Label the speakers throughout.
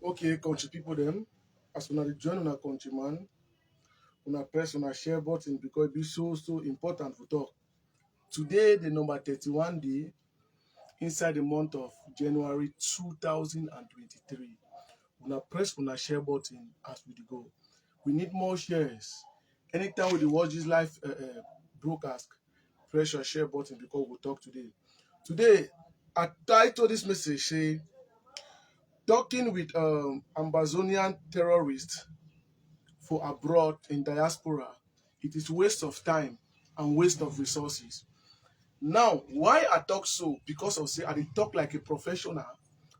Speaker 1: Okay, country people them. As una dey join una countryman, una press una share button because it be so important for talk. Today, the number 31 day inside the month of January 2023. Una press una share button as we dey go. We need more shares. Anytime we dey watch this live broadcast, press your share button because we'll talk today. Today, I titled this message say talking with Ambazonian terrorists for abroad in diaspora, it is waste of time and waste of resources. Now, why I talk so? Because of say I dey talk like a professional,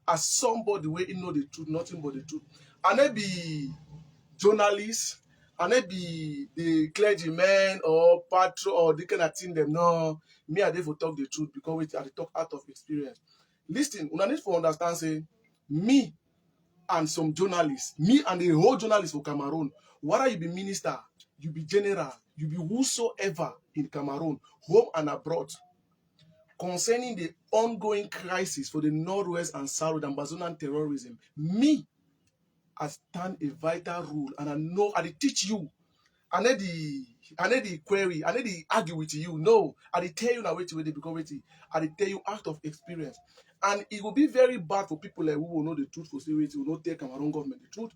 Speaker 1: as somebody wey know the truth, nothing but the truth. I no be journalist, I no be the clergyman or patron or the kind of thing them. No, me I dey for talk the truth because I dey talk out of experience. Listen, una need for understand say me and some journalists, me and the whole journalists for Cameroon, whether you be minister, you be general, you be whosoever in Cameroon, home and abroad, concerning the ongoing crisis for the Northwest and South with Ambazonian terrorism, me, I stand a vital role and I know I dey teach you. I need the query, I need the argue with you. No, I dey tell you now wait because wait. I dey tell you out of experience. And it will be very bad for people like who will know the truth for say wait, who will not tell Cameroon government the truth.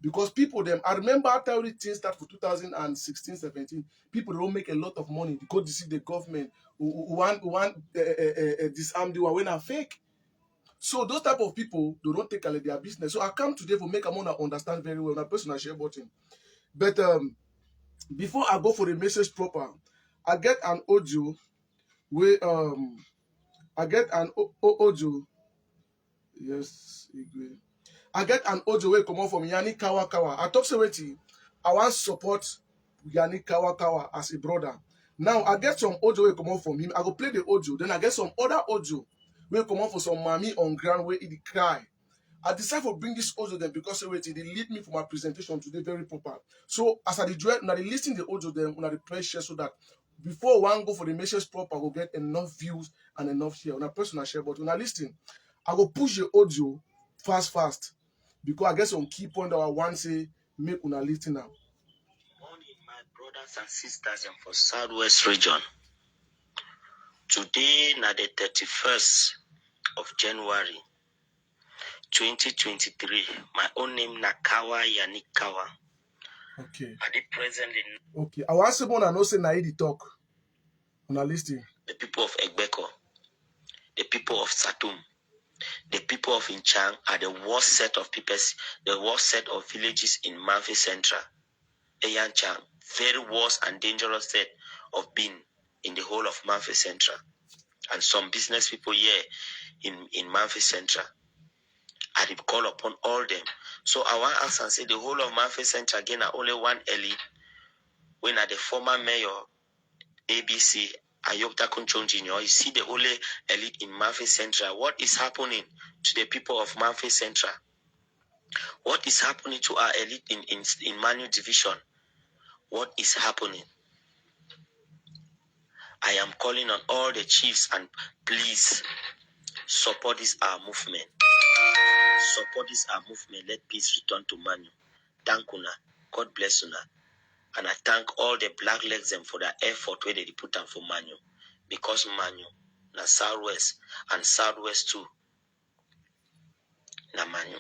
Speaker 1: Because people them, I remember after everything started for 2016, 17, people don't make a lot of money because they see the government who want disarm the one when are fake. So those type of people, they don't take their business. So I come today for make Amona understand very well. My personal share button. But before I go for the message proper, I get an audio where I get an audio. Yes, I get an audio where come on from Yannick Kawakawa. I talk so waiting. I want support Yannick Kawakawa as a brother. Now I get some audio where come on from him. I go play the audio. Then I get some other audio where come on for some mommy on ground where he cry. I decide to bring this audio then because they lead me for my presentation today very proper. So as I did now they listen the audio then when I press share so that before one go for the message proper, I will get enough views and enough share. On a personal share, but when I listen, I will push the audio fast because I get some key point that I want to say make una listen now.
Speaker 2: Morning, my brothers and sisters for Southwest region. Today na the 31st of January 2023. My own name na Kawa Yannick Kawa.
Speaker 1: Okay.
Speaker 2: I did presently.
Speaker 1: Okay. I want someone I know say na the talk. Una listen.
Speaker 2: The people of Egbeko, the people of Satum, the people of Inchang are the worst set of people, the worst set of villages in Manfi Central. Eyanchang, very worst and dangerous set of being in the whole of Manfi Central. And some business people here in Manfi Central. I did call upon all them. So I want to ask and say the whole of Manfi Central again are only one elite. When at the former mayor ABC Ayokta Kunchong Jr., you see the only elite in Manfi Central. What is happening to the people of Manfi Central? What is happening to our elite in Manu Division? What is happening? I am calling on all the chiefs and please support this our movement. Support this our movement. Let peace return to Manu. Thank una. God bless una. And I thank all the black legs them for their effort where they put them for Manu. Because Manu, na Southwest and Southwest too. Na Manu.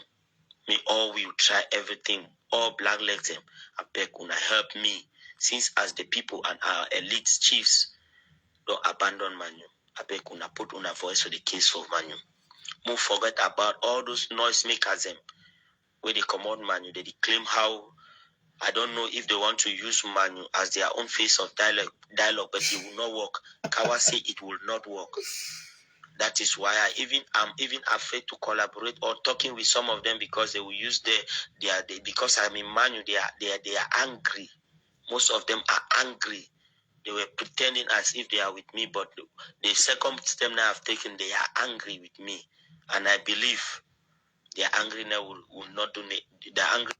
Speaker 2: Me all will try everything. All black legs them. I beg una help me. Since as the people and our elite chiefs don't abandon Manu. I beg una put una voice for the case of Manu. Move forget about all those noise makers them. Where they come out Manu, they claim how I don't know if they want to use Manu as their own face of dialogue, but it will not work. Kawa say it will not work. That is why I'm even afraid to collaborate or talking with some of them because they will use their because I'm in Manu, they are angry. Most of them are angry. They were pretending as if they are with me, but the second step now I've taken, they are angry with me. And I believe their anger now will not do it. They're angry.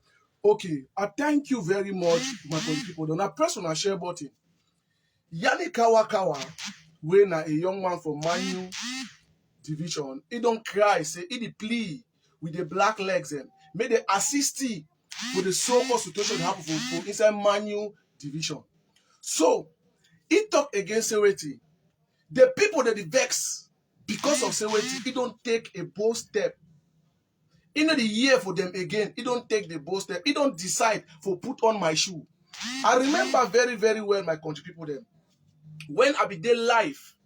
Speaker 1: Okay, I thank you very much, my people. Then I press on a share button. Yannick Kawakawa, when a young man from Manu Division, he don't cry, say he plea with the black legs. May they assist you for the so-called situation that happen for inside Manu division. So, he talk against Seweti. The people that they vex because of Seweti, he don't take a bold step. In the year for them again, he don't take the bold step. He don't decide for put on my shoe. I remember very, very well my country people them. When I be there live,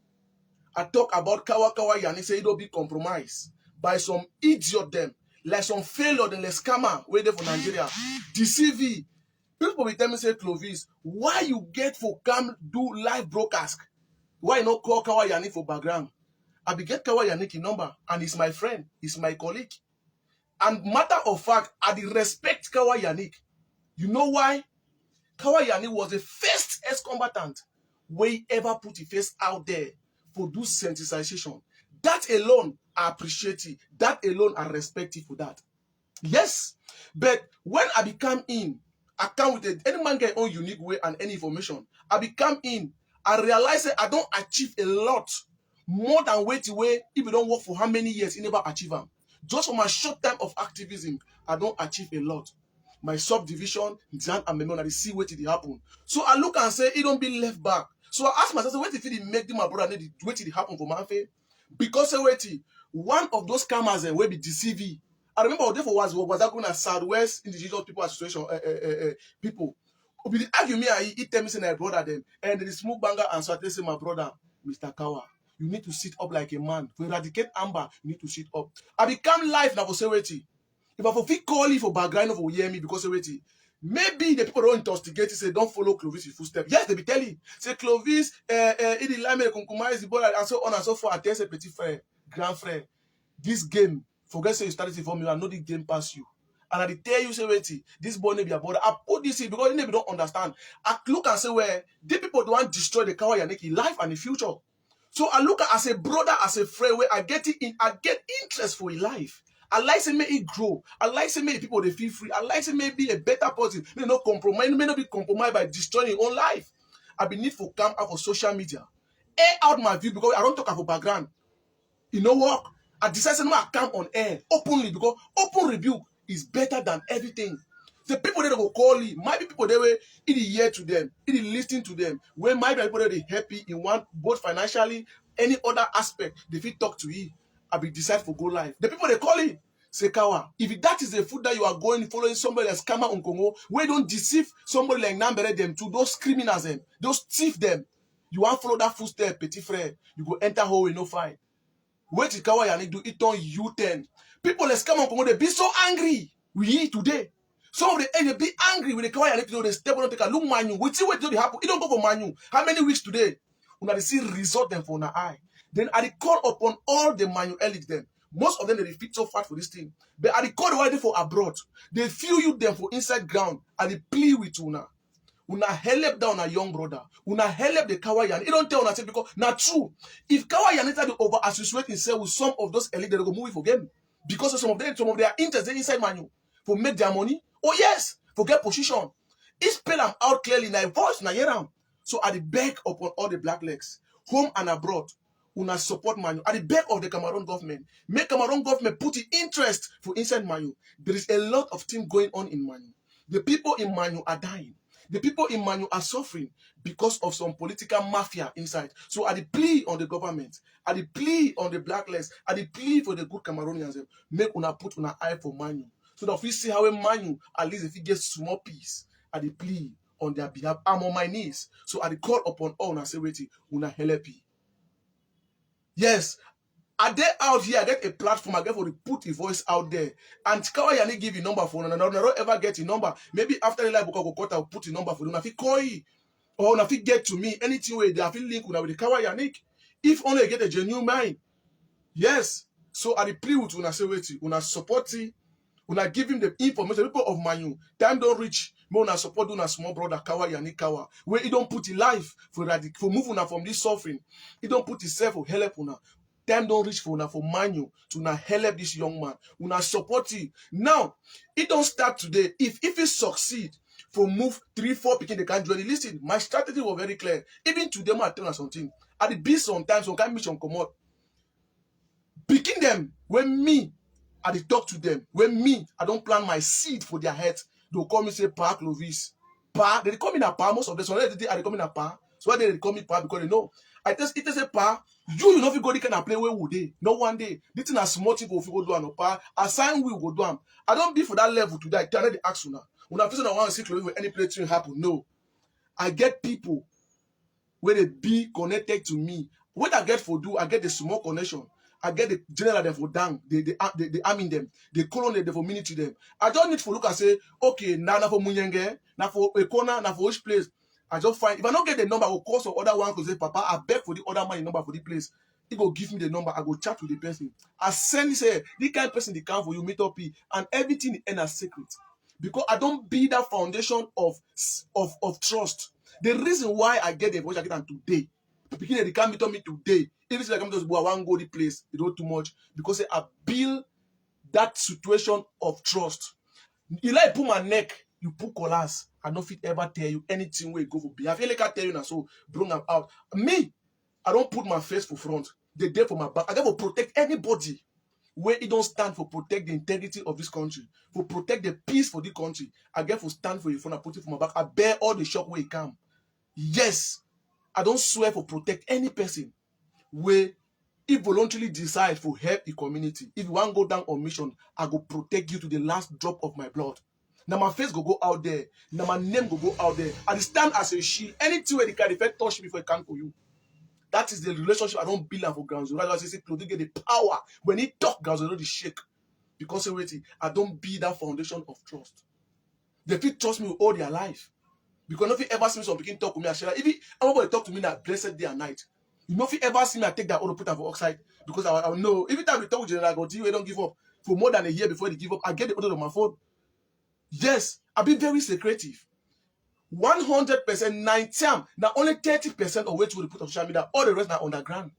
Speaker 1: I talk about Kawa Yani say it don't be compromised by some idiot them, like some failure, then like scammer waiting for Nigeria. The CV. People will tell me say Clovis, why you get for come do live broadcast? Why not call Kawa Yani for background? I be get Kawa Yannick number, and he's my friend, he's my colleague. And matter of fact, I dey respect Kawa Yannick. You know why? Kawa Yannick was the first ex-combatant wey ever put his face out there for do sensitization. That alone, I appreciate it. That alone, I respect it for that. Yes, but when I become in, I come with any man get own unique way and any information. I become in, I realize that I don't achieve a lot more than wait away if you don't work for how many years, you never achieve them. Just for my short time of activism, I don't achieve a lot. My subdivision, Jan and Memon, I see what did happen. So I look and say, it don't be left back. So I ask myself, what if it make my brother wait till it happen for my faith? Because one of those scammers will be DCV. I remember therefore was that going to Southwest Indigenous People Association people. Be the argument he tell me say my brother them and the smoke banger and so I say my brother, Mr. Kawa, you need to sit up like a man. To eradicate amber, you need to sit up. I become live now for Seweti. If I fit call you for background of hear me because Seweti, maybe the people don't investigate say don't follow Clovis' footsteps. Yes, they be telling. Say Clovis, it is like compromise the ball and so on and so forth. I tell say petit frère, grand frère, this game. Forget say you started to form you and know the game pass you. And I tell you, say, wait, this boy may be a border. I put this in because they don't understand. I look and say, where the people don't want to destroy the Kawa Yannick life and the future. So I look at as a brother, as a friend, where I get it in, I get interest for his life. I like to make it grow. I like to make people they feel free. I like to make be a better person. May not compromise, may not be compromised by destroying your own life. I be need for come out for social media. Air out my view because I don't talk about background. You know what? I decided to come on air openly because open rebuke is better than everything. The people that will call you might be people that will hear to them, listen to them. When might be people that they happy in one both financially, any other aspect, they feel talk to you. I be decide for go live. The people they call you say Kawa, if that is the food that you are going following somebody that's scammer on Congo, we don't deceive somebody like Nambere them to those criminals them, those thief them. You want follow that footstep, petit frère, you go enter hole with no fight. What did Kawa Yannick do? It on U10. People let's come on, they be so angry. We eat today. Some of the they be angry with the Kawa Yannick. They step on take a look manu. We see what happen. It don't go for manu. How many weeks today? When I see result them for an eye. Then I call upon all the manu elites them. Most of them they fit so fat for this thing. But I call the for abroad. They feel you them for inside ground and they plea with una. Una help down a young brother. Una help the Kawa Yannick. It don't tell una say because not true. If Kawa Yannick had to over associate himself with some of those elites, they go move it for game. Because some of their interests inside manu for make their money. Oh yes, for get position. He spell them out clearly in a voice, na hear am. So I beg upon all the black legs, home and abroad, una support manu. At the beg of the Cameroon government, make Cameroon government put in interest for inside manu. There is a lot of things going on in manu. The people in manu are dying. The people in Manu are suffering because of some political mafia inside. So I plea on the government, I plea on the black legs, I plea for the good Cameroonians, make una put una eye for Manu. So that if we see how a Manu, at least if he gets small peace, I plea on their behalf. I'm on my knees. So I call upon all and say, wait, una help. Yes. I get out here, I get a platform, I get for to put a voice out there. And Kawa Yannick give you number for and I don't ever get a number. Maybe after the live book I'll put a number for them. If you call you or if you get to me, anything where they have link with the Kawa Yannick. If only I get a genuine mind. Yes. So I plea with una say wait, una support it, una give him the information. People of Manu, time don't reach. Me una support una small brother Kawa Yannick Kawa. Where he don't put his life for move una from this suffering. He don't put himself for help una. Time don't reach for una for Manu to una help this young man. Una support it. Now, it don't start today. If it succeed for move 3-4 picking the can't join. Listen, my strategy was very clear. Even today, I tell you something. At the beast sometimes, some kind mission come out. Picking them when me I dey talk to them. When me, I don't plant my seed for their head, they'll call me say Pa Clovis. Pa, they call me na Pa. Most of them, so they call me na Pa. So why they call me Pa? Because they know. If they say Pa, you know if you go the kind of play where would they? No one day. This thing a small thing if you go do an Pa. Assign we go do am. I don't be for that level today. I tell the ask una. When I person I want to see Clovis with any play thing happen. No. I get people where they be connected to me. What I get for do, I get the small connection. I get the general them for down. They arming them. They colon them for military them. I don't need to look and say, okay, now for Munyenge, now for a corner, now for which place. I just find if I don't get the number, I will call some other one because say, Papa, I beg for the other man number for the place. He go give me the number. I go chat with the person. I send say the kind of person they come for you meet up and everything end as secret because I don't build that foundation of trust. The reason why I get the voice I get them today, the beginning they can't meet on me today. Even if I come to I want go the place, they don't too much because I build that situation of trust. You like put my neck, you put collars. I don't fit ever tell you anything where you go for be. I feel like I tell you now, so bring them out. Me, I don't put my face for front. They there for my back. I get to protect anybody where it don't stand for protect the integrity of this country, for protect the peace for the country. I get to stand for you front. I put it for my back. I bear all the shock where it come. Yes, I don't swear for protect any person where if voluntarily decide for help the community. If you want to go down on mission, I go protect you to the last drop of my blood. Now my face go out there. Now my name go out there. I stand as a shield. Anything where the can effect touch me before it come for you. That is the relationship I don't build for ground zero. That's why I say Clovis get the power. When he talk, ground zero, they shake. Because I don't build that foundation of trust. They feel trust me all their life. Because if you ever see me some begin talk with me, I share. If everybody talk to me that blessed day and night, you know if you ever see me, I take that order put for oxide because I know every time we talk with General God, you don't give up for more than a year before they give up. I get the order on my phone. Yes, I be very secretive. 100%, 90, now only 30% of which we put on social media, all the rest are underground.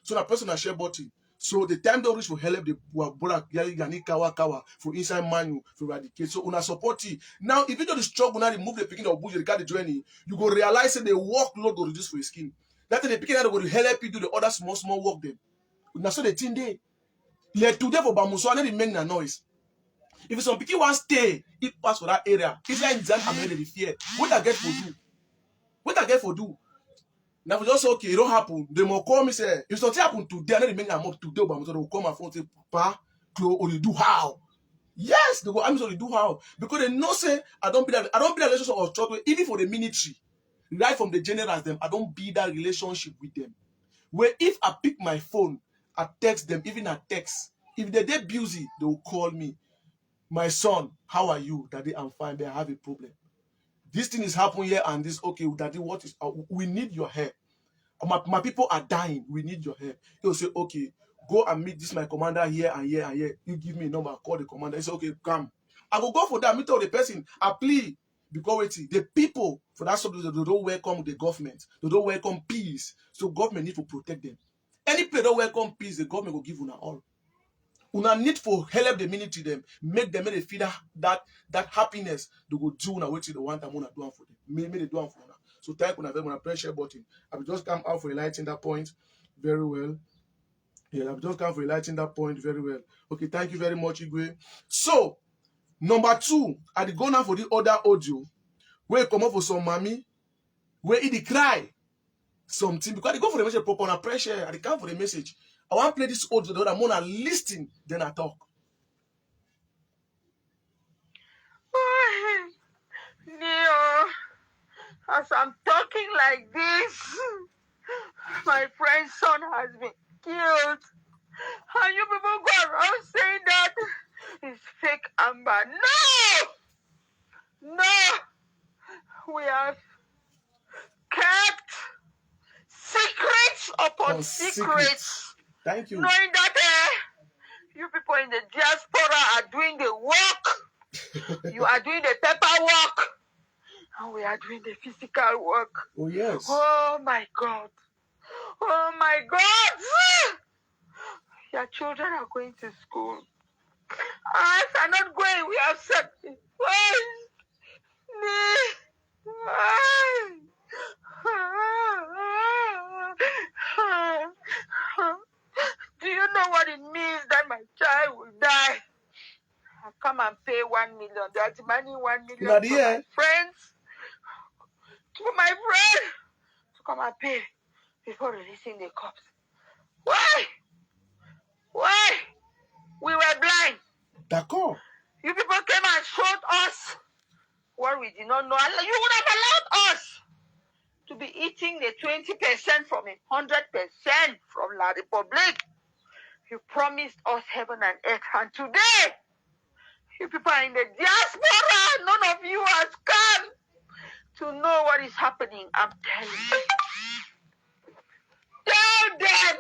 Speaker 1: So that person I share button. So the time don't reach for help the kawa for inside manual for eradicate. So una support it. Now if you do the struggle now remove the picking of bush, the got the journey, you go realize that the workload go reduce for your skin. That the picking that go to help you do the other small work them. Now so the thing day. Let today for Bamuso and then make a noise. If some picking one stay, it pass for that area. If I exam I'm ready to fear. What I get for do? What I get for do? Now we just say, okay, it don't happen. They will call me say, if something happen today, I know they make them up today, but they will call my phone and say, Papa, or you do how? Yes, they go, I'm sorry, do how? Because they know say I don't build a relationship of trust, even for the military, right from the generals them, I don't build that relationship with them. Where if I pick my phone, I text them, even I text. If they're busy, they will call me. My son, how are you? Daddy, I'm fine, but I have a problem. This thing is happening here and this, okay, Daddy, what is, we need your help. My people are dying. We need your help. He'll say, okay, go and meet this my commander here and here and here. You give me a number, call the commander. He say, okay, come. I will go for that. Meet all the person. I plead. Because wait, the people for that subject, they don't welcome the government. They don't welcome peace. So government need to protect them. Any place don't welcome peace, the government will give una all. Una need for help the military them, make them feel that happiness. They go do una wait till the one time una do am for them. Make they do am for una. So type on a pressure button. I will just come out for enlightening that point very well. Yeah, I will just come for enlightening that point very well. Okay, thank you very much, Igwe. So, number 2, I go now for the other audio where come up for some mommy, where it cry something because they go for the message proper on pressure. I come for the message. I want to play this audio, the other one, I listen, then I talk.
Speaker 3: Neo, as I'm talking like this, my friend's son has been killed. And you people go around saying that it's fake Amber. No! We have kept secrets upon secrets.
Speaker 1: Thank you.
Speaker 3: Knowing that you people in the diaspora are doing the work. You are doing the paperwork. And we are doing the physical work.
Speaker 1: Oh, yes.
Speaker 3: Oh, my God. Oh, my God. Your children are going to school. Us are not going. We have said, do you know what it means that my child will die, I'll come and pay 1 million. That's money, 1 million
Speaker 1: Now,
Speaker 3: for
Speaker 1: yeah.
Speaker 3: my friends, to come and pay before releasing the cops. Why? Why? We were blind.
Speaker 1: D'accord.
Speaker 3: You people came and showed us what we did not know. You would have allowed us to be eating the 20% from 100% from La Republic. You promised us heaven and earth, and today, you people are in the diaspora. None of you has come to know what is happening. I'm telling you. Tell them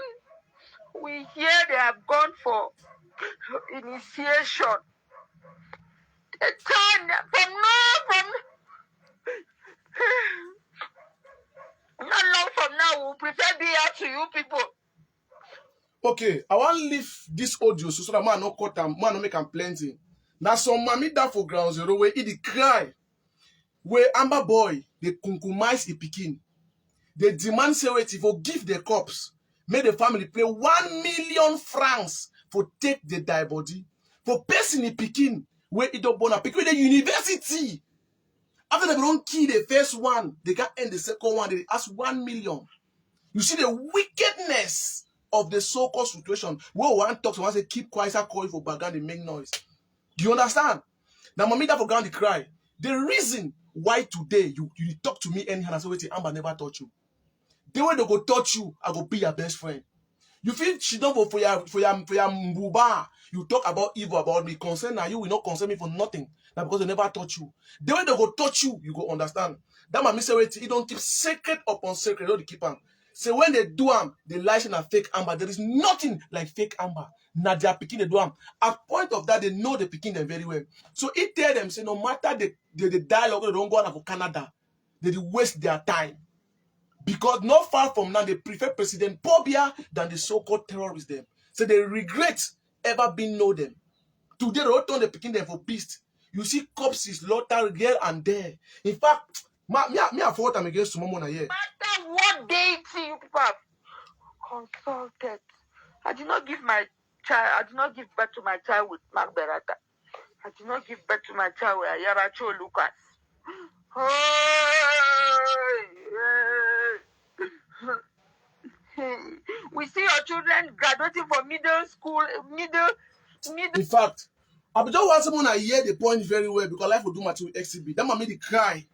Speaker 3: we hear they have gone for initiation. The time from now, not long from now, we'll prefer beer to you people.
Speaker 1: Okay, I want to leave this audio so that man no cut am, man no make am plenty. Now some mommy that for ground zero where it cry, where Amber boy they kunkumize a pikin. They demand security for give the cops, make the family pay 1 million francs for take the die body. For person in pikin where it don't born a pikin the university. After they don't kill the first one, they can end the second one. They ask 1 million. You see the wickedness of the so-called situation. Where one talks, one say keep quiet, start calling for background, they make noise. Do you understand? Now, mommy that for ground they cry. The reason why today you talk to me anyhow and say, wait, Amber never touch you. The way they go touch you, I go be your best friend. You feel she don't for your mbuba. You talk about evil about me. Concern now you will not concern me for nothing. Now because they never touch you. The way they go touch you, you go understand. That mommy say wait, you don't keep secret upon secret, don't keep them. So when they do them, they lie and fake Amber. There is nothing like fake Amber. Now they are picking the do them. At point of that, they know they picking them very well. So it tell them, say no matter the dialogue, they don't go on for Canada, they waste their time. Because not far from now, they prefer President Pobia than the so-called terrorists them. So they regret ever being know them. Today, they don't turn the picking them for peace. You see corpses slaughtered here and there. In fact, me I fought them against Sumomona here.
Speaker 3: Matter what deity you people have consulted, I did not give my child. I did not give birth to my child with Mark Berata. I did not give birth to my child with Ayaracho Lucas. We see your children graduating from middle school, middle.
Speaker 1: In fact, I just want someone to hear the point very well because life will do much with exhibit. That made me cry.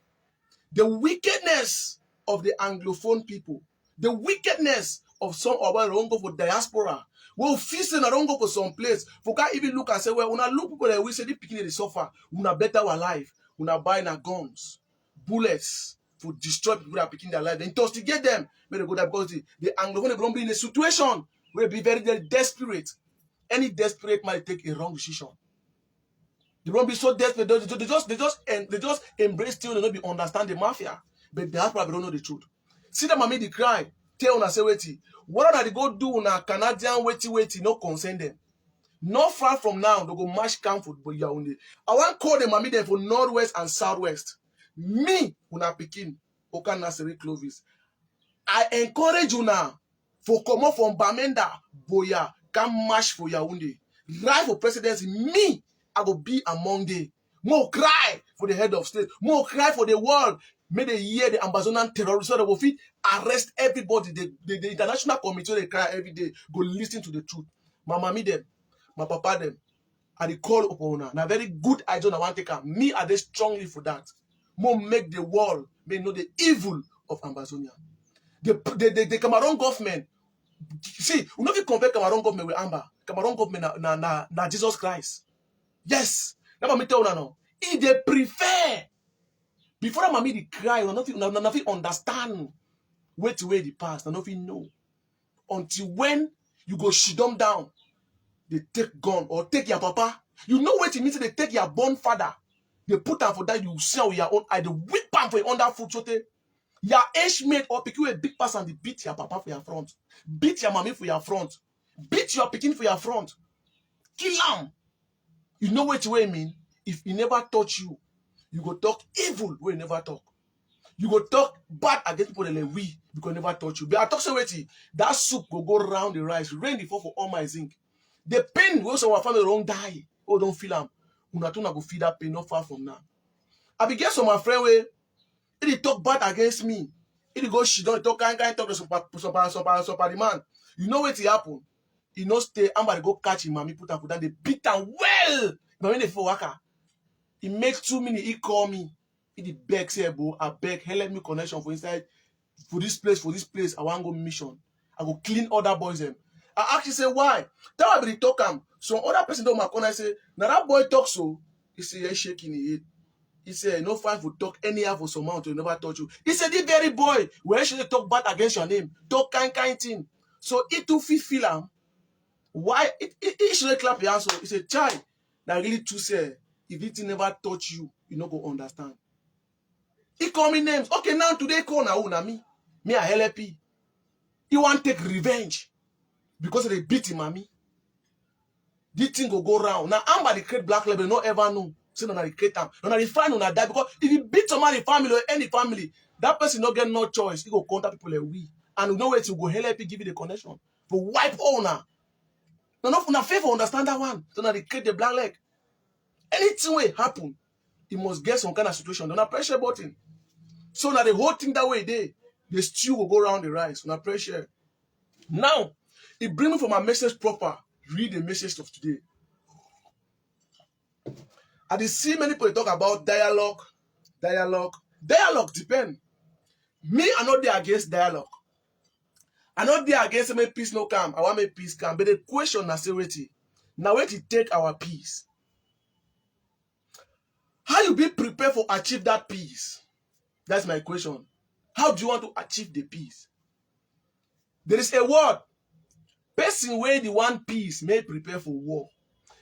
Speaker 1: The wickedness of the Anglophone people, the wickedness of some of our don't go for diaspora. Well, feasting, I don't go for some place. For can't even look and say, well, when I look people that we say they picking they suffer, we are better alive, we are buying our guns, bullets for destroy people that are picking their life. They investigate them, but they go there because the Anglophone don't be in a situation where they be very, very desperate. Any desperate might take a wrong decision. They won't be so desperate. They just embrace till they don't be understand the mafia. But they probably don't know the truth. See them made the cry. Tell una say wait. What are they go do una Canadian wait, no concern them. Not far from now, they go match camp for Yaoundé. I want call them and meet them for northwest and southwest. Me, una Pekin, Oka Nasiri Clovis. I encourage you now for come up from Bamenda, Boya, come march for Yaoundé. Right for presidency, me, I will be among them. More cry for the head of state. More cry for the world. May they hear the Ambazonian terrorists so they will fit arrest everybody. The international committee, they cry every day. Go listen to the truth. My mommy them, my papa them, and they call upon her. Now very good idea I want to take her. Me, are they strongly for that. More make the world may know the evil of Ambazonia. The Cameroon government, see, we don't compare Cameroon government with Amber. Cameroon government na Jesus Christ. Yes. Now me tell you now. If they prefer, before that mommy they cry, nothing understand where to where the past, nothing know. Until when you go shit them down, they take gun or take your papa. You know what it means? They take your born father. They put them for that you see with your own eye. They whip them for your underfoot. So your age mate or pick you a big pass and they beat your papa for your front. Beat your mommy for your front. Beat your picking for your front. Kill them. You know what you mean? If he never touch you, you go talk evil where you never talk. You go talk bad against people like we because never touch you. But I talk so wait, that soup go round the rice, rain the fall for all my zinc. The pain wey some our family don't die. Oh, don't feel am. Una too na go feel that pain not far from now. I be get some of my friend wey he talk bad against me. He go she don't talk kind talk to some the man. You know what happen? He no stay. I'm about to go catch him, mommy, put her down. They beat her well. But when they for waka, he makes 2 minutes. He call me. He beg, say, bro, I beg, help me connection for inside for this place. I want to go mission. I go clean other boys them. I actually say why? That why they talk him. So other person don't my corner. I say, now that boy talk so. He say, yeah, shaking his head. He said, no fine for talk anyhow for some amount to never touch you. He said, the very boy, where should they talk bad against your name? Talk kind thing. So it too feel him. Why it should clap your hands? So he said, child, that really too say, if it never touch you, you not go understand. He call me names. Okay, now today call na me. Me a LP. He want take revenge because they beat him at me. This thing go round. Now I'm by the create black label, not ever know. Say no, they create them. No, they find on die because if you beat somebody family or any family, that person not get no choice. He go contact people like we. And no way to go help give you the connection. For wipe owner. No, not fair for understand that one. So now they create the black leg. Anything will happen, you must get some kind of situation. Don't pressure button. So now the whole thing that way the stew will go around the rice. Don't pressure. Now, it brings me for my message proper. Read the message of today. I did see many people talk about dialogue. Dialogue depend. Me, I'm not there against dialogue. I'm not there against make peace no come. I want make peace come. But the question is waiting. Now wait to take our peace. How you be prepared for achieve that peace? That's my question. How do you want to achieve the peace? There is a word. Person where the one peace may prepare for war.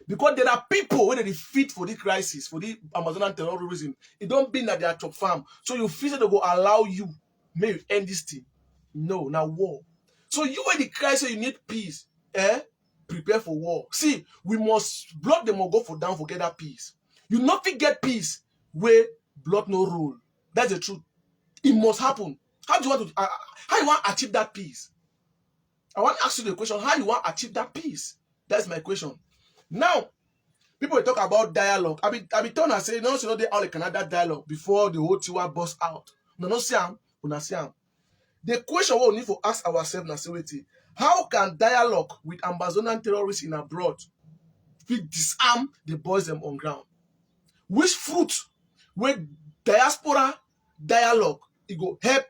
Speaker 1: Because there are people where they fit for the crisis, for the Amazonian terrorism. It don't mean that they are chop farm. So you feel that they will allow you, may you end this thing. No, now war. So you when the crisis, you need peace. Prepare for war. See, we must blood them or go for down, forget that peace. You not get peace where blood no rule. That's the truth. It must happen. How do you want to how you want to achieve that peace? I want to ask you the question, how you want to achieve that peace? That's my question. Now, people talk about dialogue. I be told and say, no, so they all Canada dialogue before the whole Tiwa bust out. No, see am, una see am. The question we need to ask ourselves now, say, how can dialogue with Ambazonian terrorists in abroad disarm the boys them on ground? Which fruit with diaspora dialogue it go help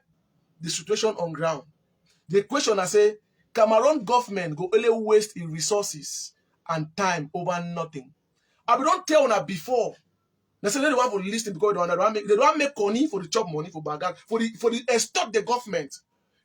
Speaker 1: the situation on ground? The question I say, Cameroon government go only waste in resources and time over nothing. I don't tell una before. They say they want to listen because they don't make money for the chop money for Baghdad for the stop the government.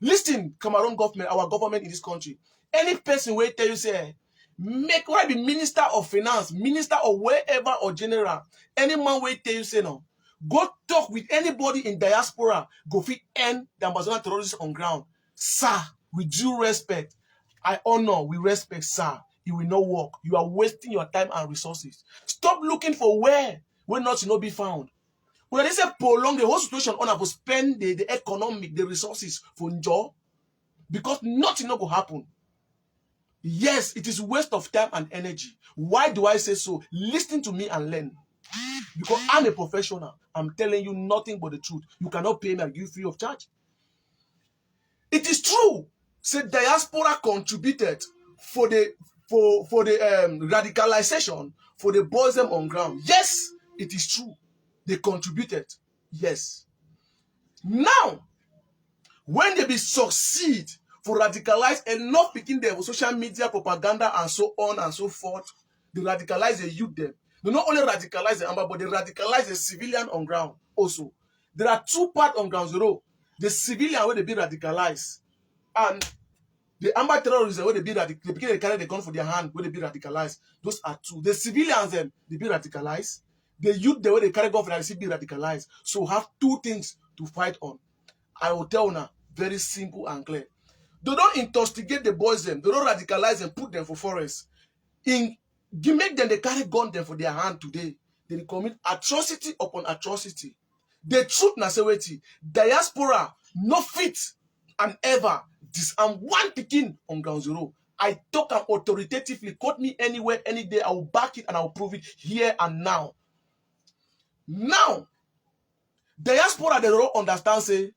Speaker 1: Listen, Cameroon government, our government in this country. Any person will tell you say, make why be minister of finance, minister or wherever or general. Any man will tell you say no. Go talk with anybody in diaspora. Go fit end the Amazonian terrorists on ground. Sir, with due respect, I honor, we respect, sir. It will not work. You are wasting your time and resources. Stop looking for where not be found. When they say prolong the whole situation on to spend the economic, the resources for job, because nothing not go happen. Yes, it is waste of time and energy. Why do I say so? Listen to me and learn. Because I'm a professional. I'm telling you nothing but the truth. You cannot pay me and give free of charge. It is true. Say diaspora contributed for the radicalization for the boys them on ground. Yes, it is true. They contributed. Yes. Now, when they be succeed for radicalize enough picking them for social media propaganda and so on and so forth, they radicalize the youth them. They not only radicalize the Amber, but they radicalize the civilian on ground also. There are two parts on ground zero. The civilian where they be radicalized and the Amber terrorists where they be radicalized, they carry the gun for their hand where they be radicalized. Those are two. The civilians them they be radicalized. The youth the way they carry gun for their hand be radicalized. So have two things to fight on. I will tell now very simple and clear. They don't instigate the boys them. They don't radicalize them, put them for forest. Make them they carry gun them for their hand today. They commit atrocity upon atrocity. The truth na say wetin, diaspora no fit and ever disarm one pikin on ground zero. I talk am authoritatively. Quote me anywhere, any day. I will back it and I will prove it here and now. Now, diaspora, they don't understand, say,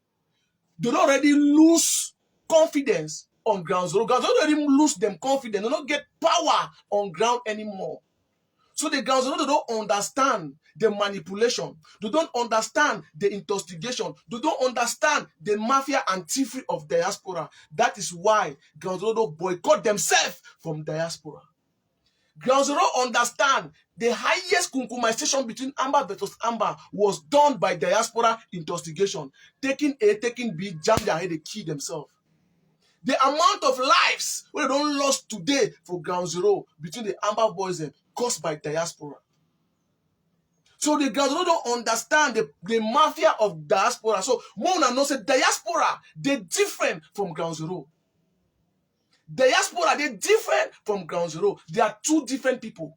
Speaker 1: they don't already lose confidence on ground zero. Ground zero don't even lose them confidence. They don't get power on ground anymore. So the ground zero, they don't understand the manipulation. They don't understand the investigation. They don't understand the mafia and thievery of diaspora. That is why ground zero don't boycott themselves from diaspora. Ground zero understand the highest kunkumization between Amber versus Amber was done by diaspora investigation. Taking A, taking B, jam their head, they kill themselves. The amount of lives we don't lost today for ground zero between the Amber boys and caused by diaspora. So the ground zero don't understand the mafia of diaspora. So Mona knows that diaspora, they're different from ground zero. Diaspora, they're different from ground zero. They are two different people.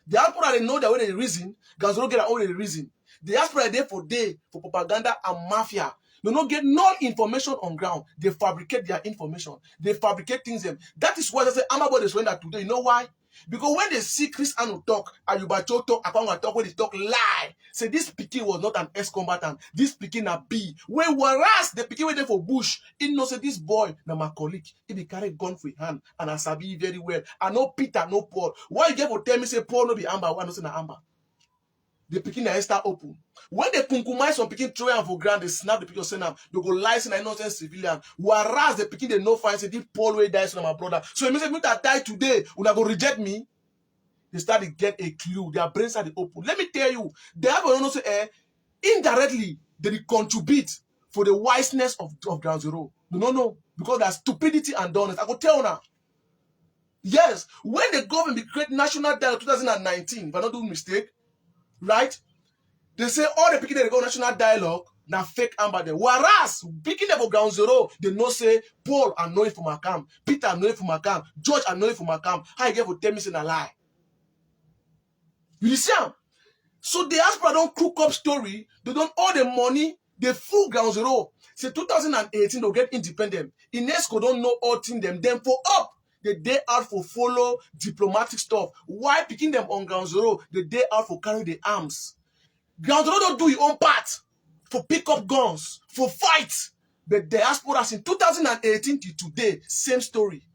Speaker 1: Diaspora, they know their way they reason. Ground zero get their own reason. Diaspora, they for propaganda and mafia. They don't get no information on ground. They fabricate their information. They fabricate things. That is why they say Amabo is surrender today. You know why? Because when they see Chris Anu talk, Ayubacho talk, Akanga talk, when they talk lie, say this Pikin was not an ex-combatant. This Pikin a B. Whereas the Pikin waiting for Bush, he knows say this boy, na my colleague, he be carry gun for his hand, and I sabi very well. I know Peter, no Paul. Why you get for tell me say Paul no be Amber? Why no say na Amber? The Pikin na start open. When they kunkumize some Pikin throw am for ground, they snap the Pikin, send am. They go lie say na innocent civilian. Whereas the Pikin they no find say this Paul way die, so na my brother. So it means if me that die today, una go reject me. They start to get a clue. Their brains are open. Let me tell you, they have also indirectly they contribute for the wiseness of ground zero. No, because that's stupidity and dullness. I could tell now. Yes, when the government create national dialogue 2019, if I don't do mistake, right? They say all the people that go national dialogue now fake Amber there. Whereas picking up ground zero, they know say Paul I know it from my camp, Peter I know it from my camp, George I know it from my camp. How you get for tell me saying a lie? You see? So the diaspora don't cook up story. They don't owe the money. They full ground zero. Say 2018 they'll get independent. UNESCO don't know all thing them. Then for up the day out for follow diplomatic stuff. Why picking them on ground zero? The day out for carry the arms. Ground zero don't do your own part for pick up guns for fight. But diaspora in 2018 to today same story.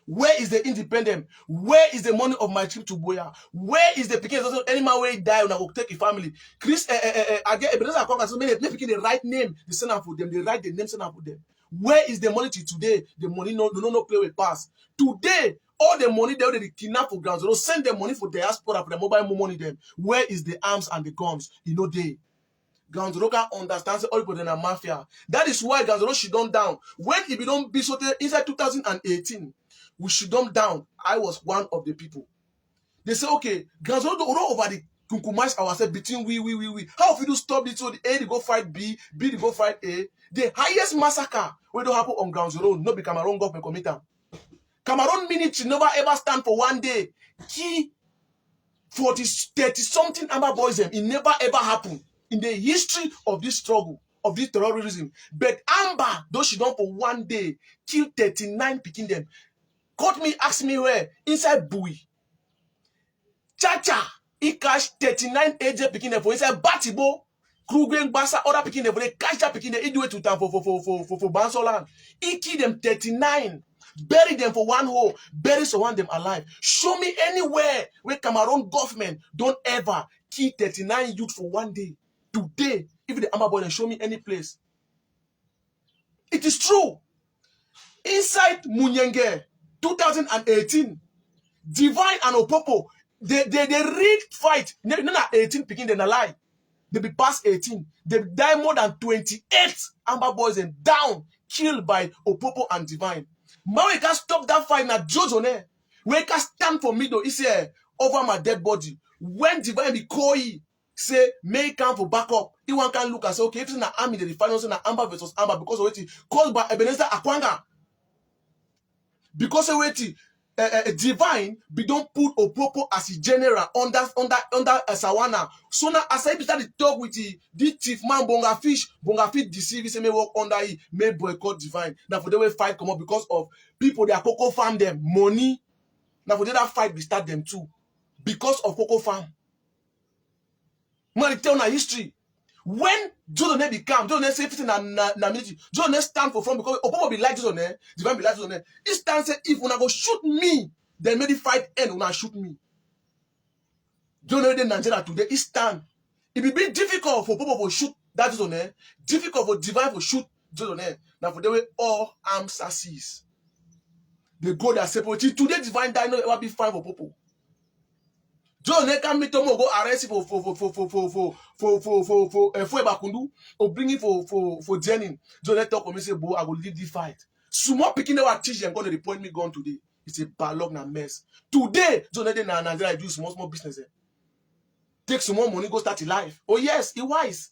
Speaker 1: Where is the independent? Where is the money of my trip to Boya? Where is the picking? Any man where he die when I will take a family. Chris, I get a call so many picking the right name. They send out for them. They write the name send out for them. Where is the money to today? The money no play with pass. Today, all the money they kidnap for ground zero, send the money for diaspora for the mobile money them. Where is the arms and the guns? You know they. Ground zero can understand all people in a mafia. That is why ground zero should down down. When it be don't be so inside 2018. We shoot them down. I was one of the people. They say, okay, ground zero don't over the kunkumize ourselves between we. How if we do stop this so the A they go fight B, B they go fight A? The highest massacre will don't happen on ground zero, not be Cameroon government committee. Cameroon military never ever stand for one day. Key 30 something Amber boys them. It never ever happened in the history of this struggle, of this terrorism. But Amber, though she done for one day, kill 39 picking them. Caught me, ask me where. Inside Bui. Chacha, he catch 39 AJ picking them for inside Batibo. Krugwen Basa, other picking them for they catch that picking them. He do it to time for Bansoland. He kill them 39. Bury them for one hole. Bury someone them alive. Show me anywhere where Cameroon government don't ever kill 39 youth for one day. Today, if the Amber boy and show me any place. It is true. Inside Munyenge, 2018, Divine and Opopo, they read fight. Not 18 picking them a lie. They be past 18. They die more than 28 Amber boys and down, killed by Opopo and Divine. Man, we can stop that fight na Jojone. We can stand for middle. He say over my dead body. When Divine be call say may come for backup. He one can look and say, okay, if it's an army, they find us in Amber versus Amber because of it caused by Ebenezer Akwanga. Because of it, divine be don't put Opopo as a general under Sawana. So now as I start to talk with the chief man bonga fish deceive he say may work under he may boycott divine. Now for the way fight come up because of people that cocoa farm them money. Now for that fight we start them too because of cocoa farm. Man tell na history. When Jodone become, Jodone say everything na military. Jodone stand for front because Opopo be like Jodone, divine be like Jodone. He stand say if una go shoot me, then maybe fight end una shoot me. Jodone in Nigeria today, he stand. It be bit difficult for Opopo to shoot that Jodone, difficult for divine to shoot Jodone. Now for the way all arms are seized. They go their separate. Today divine die no ever be fine for Opopo. Jodone can meet Tomo go arrest him for Bakundu or bring him for Jenning. Jodone talk to me say, "Bo, I will leave the fight." Small picking our teach them going to report me gone today. It's a ballog na mess. Today, Jodone na Nigeria do small business. Take some more money, go start a life. Oh yes, he wise.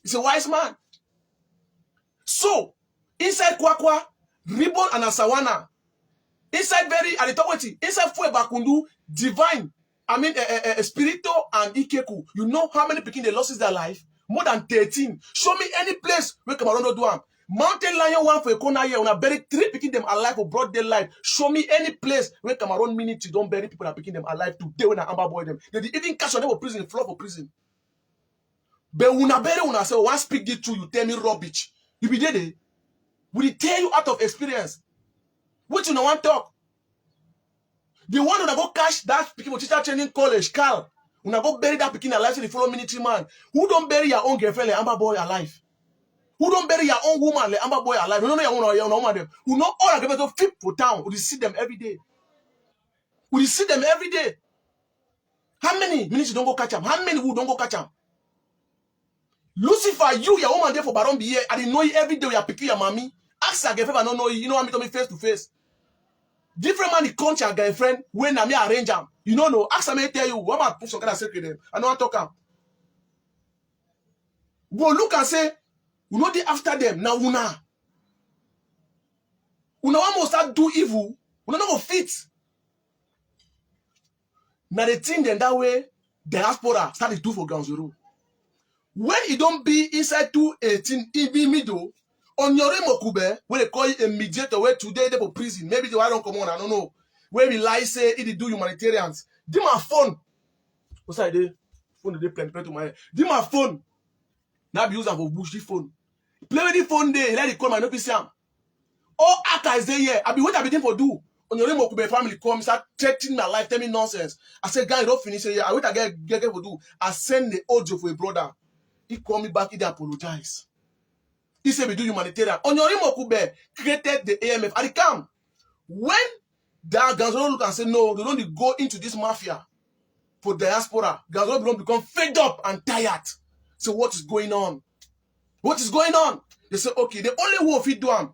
Speaker 1: He's a wise man. So inside Kwakwa, Ribbon and Asawana, inside Berry and Itawati, inside Fue Bakundu, divine. I mean, Spirito and Ikeku, you know how many people they lost their life? More than 13. Show me any place where Cameroon do am. Mountain Lion one for a corner here, una bury 3 picking them alive for broad daylight. Show me any place where Cameroon minute you don't bury people that picking them alive today when I amber boy them. They even catch on them for prison, floor for prison. But una bury una say, one speak the truth, you tell me rubbish. You be there. Will tell you out of experience. Which you no want talk? The one who go catch that pikin for teacher training college, Carl. Una go bury that pikin alive, so the follow military man. Who don't bury your own girlfriend, like amber boy alive? Who don't bury your own woman, like amber boy alive? You don't know your own woman them. Who know all the people to flip for town? We see them every day. We see them every day. How many minutes you don't go catch them? How many who don't go catch them? Lucifer, your woman there for Baron be here. I didn't know you every day. You are picking your mommy. Ask her girlfriend, I don't know you. You know what I mean face to face. Different man, the country your girlfriend when I me arrange them. You know, ask her, me tell you, what about put some kind of secret them? I know what talk am. But look and say, we know they after them. Now, una almost start do evil. Una not go fit. Now the thing then that way, diaspora start to do for ground zero. When it don't be inside 218, it be middle, on your Mokube, when they call it a mediator, where today they for prison, maybe they don't come on, I don't know. Where we lie say it do humanitarians. Give my phone. What's that day? Phone they play to my head. Give my phone. Now be using for bush the phone. Play with the phone day, let it call my no PC. All actors there here. I be what I be doing for do. On your Mokube family come, start threatening my life, tell me nonsense. I said, guy, don't finish here. I wait I get for do. I send the audio for a brother. He called me back, he apologize. He said we do humanitarian. Onyori Mokube created the AMF. And he come. When the Ganzolo look and say, no, they don't go into this mafia for diaspora. Ganzolo don't become fed up and tired. So what is going on? What is going on? They say, okay, the only way we do them,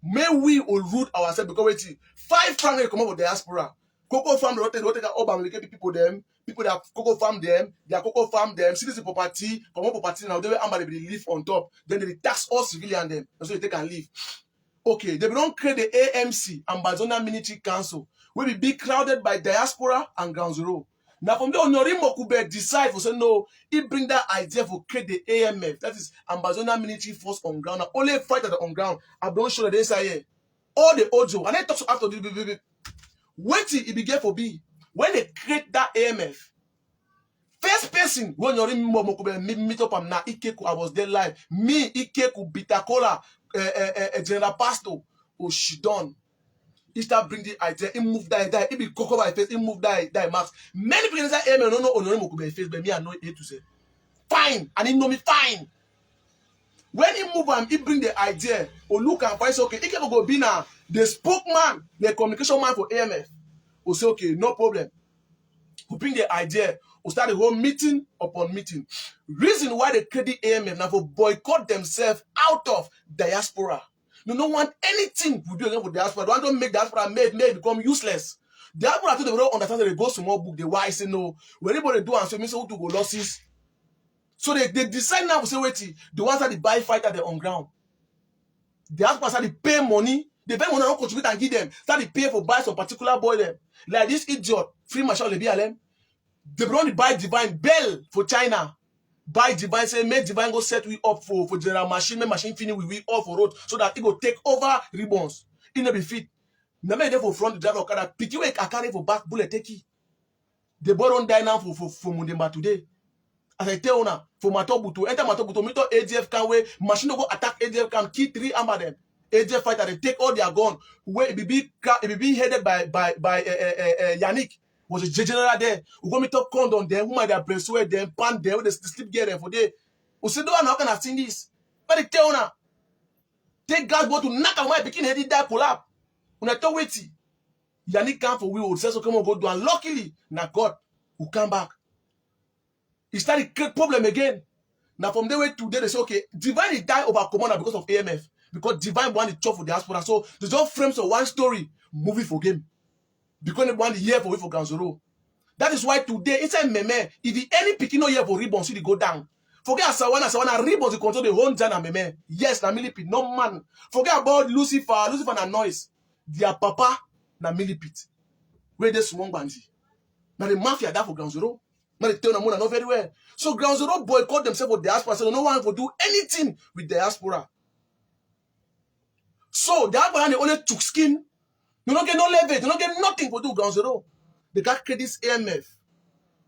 Speaker 1: may we all root ourselves because wait, 5 francs come up with diaspora. Cocoa farm, they take Obama, they people them. People that cocoa farm them, they are cocoa farm them, citizen property, common property now, they will live on top. Then they tax all civilian them, and so they can live. Okay, they don't create the AMC, Ambazonia Military Council, will be big crowded by diaspora and ground zero. Now from there, Onyori Mokube decide for say no, he bring that idea for create the AMF, that is Ambazonia Military Force on ground. Now, only fight at the on ground. I don't show that they say here. All the audio, and I talk after the wait till it begin for B. When they create that AMF, first person when you're in Mokube meet up and now Ikeku, I was there live. Me, Ikeku, Bitakola, General Pastor, Oshidon. He start bring the idea, he move die. He be cocoa by face, he move die max. Many people inside AMF don't know Onyori Mokube face, but me I know it to say. Fine, and he know me fine. When he move and he bring the idea, or look and find say, okay, Ikeku go be now the spokesman, the communication man for AMF. We say, okay, no problem. We bring the idea. We start the whole meeting upon meeting. Reason why they create the AMF now for boycott themselves out of diaspora. They don't want anything we do again for diaspora. They want to make diaspora made become useless. Diaspora too, they don't understand that they go small book. They why say no. When anybody do and say me say who to go losses. So they decide now to say wait, the ones that they buy fight at the on ground. Diaspora start to pay money. The bank will not contribute and give them. Start to pay for buy some particular boy them. Like this idiot, free marshal le be alem. They run the buy divine bell for China. Buy divine, say make divine go set we up for general machine, make machine finish we all for road so that it go take over ribbons. It no be fit. Now make them for front the driver okada. Pick you a carry for back bullet take it. The boy don't die now for Mundemba today. As I tell you now, for Matobuto, enter Matobuto, meet ADF can way, machine go attack ADF can kill 3 armor them. ADF fighter, they take all their gun. Where it be headed by Yannick, was a general there. We go meet up condom them, who might have brain sweat them, pan them, with the sleep gear them for day. We say, don't how can I seen this? But they tell you now, take gas go to knock out my picking headed that collapse. When I talk wait, Yannick come for we will say so come on go do, and luckily, now God will come back. He started to create problem again. Now from the way today, they say, okay, Divine is die over commander because of AMF. Because Divine want to chop for diaspora. So they just frames of one story, movie for game. Because they want to hear for we for Ganzoro. That is why today, inside Meme, if any picking no hear for ribbons, see they go down. Forget Asawana ribbons, they control the whole Jana Meme. Yes, na millipede, no man. Forget about Lucifer na noise. Their papa, na millipede. Where they swung banji. Now the mafia that for Ganzoro. Now they tell them not very well. So Ground Zero boycott themselves for diaspora. So no one will do anything with diaspora. So diaspora they only took skin. They don't get no leverage. They don't get nothing to do Ground Zero. They got credits AMF.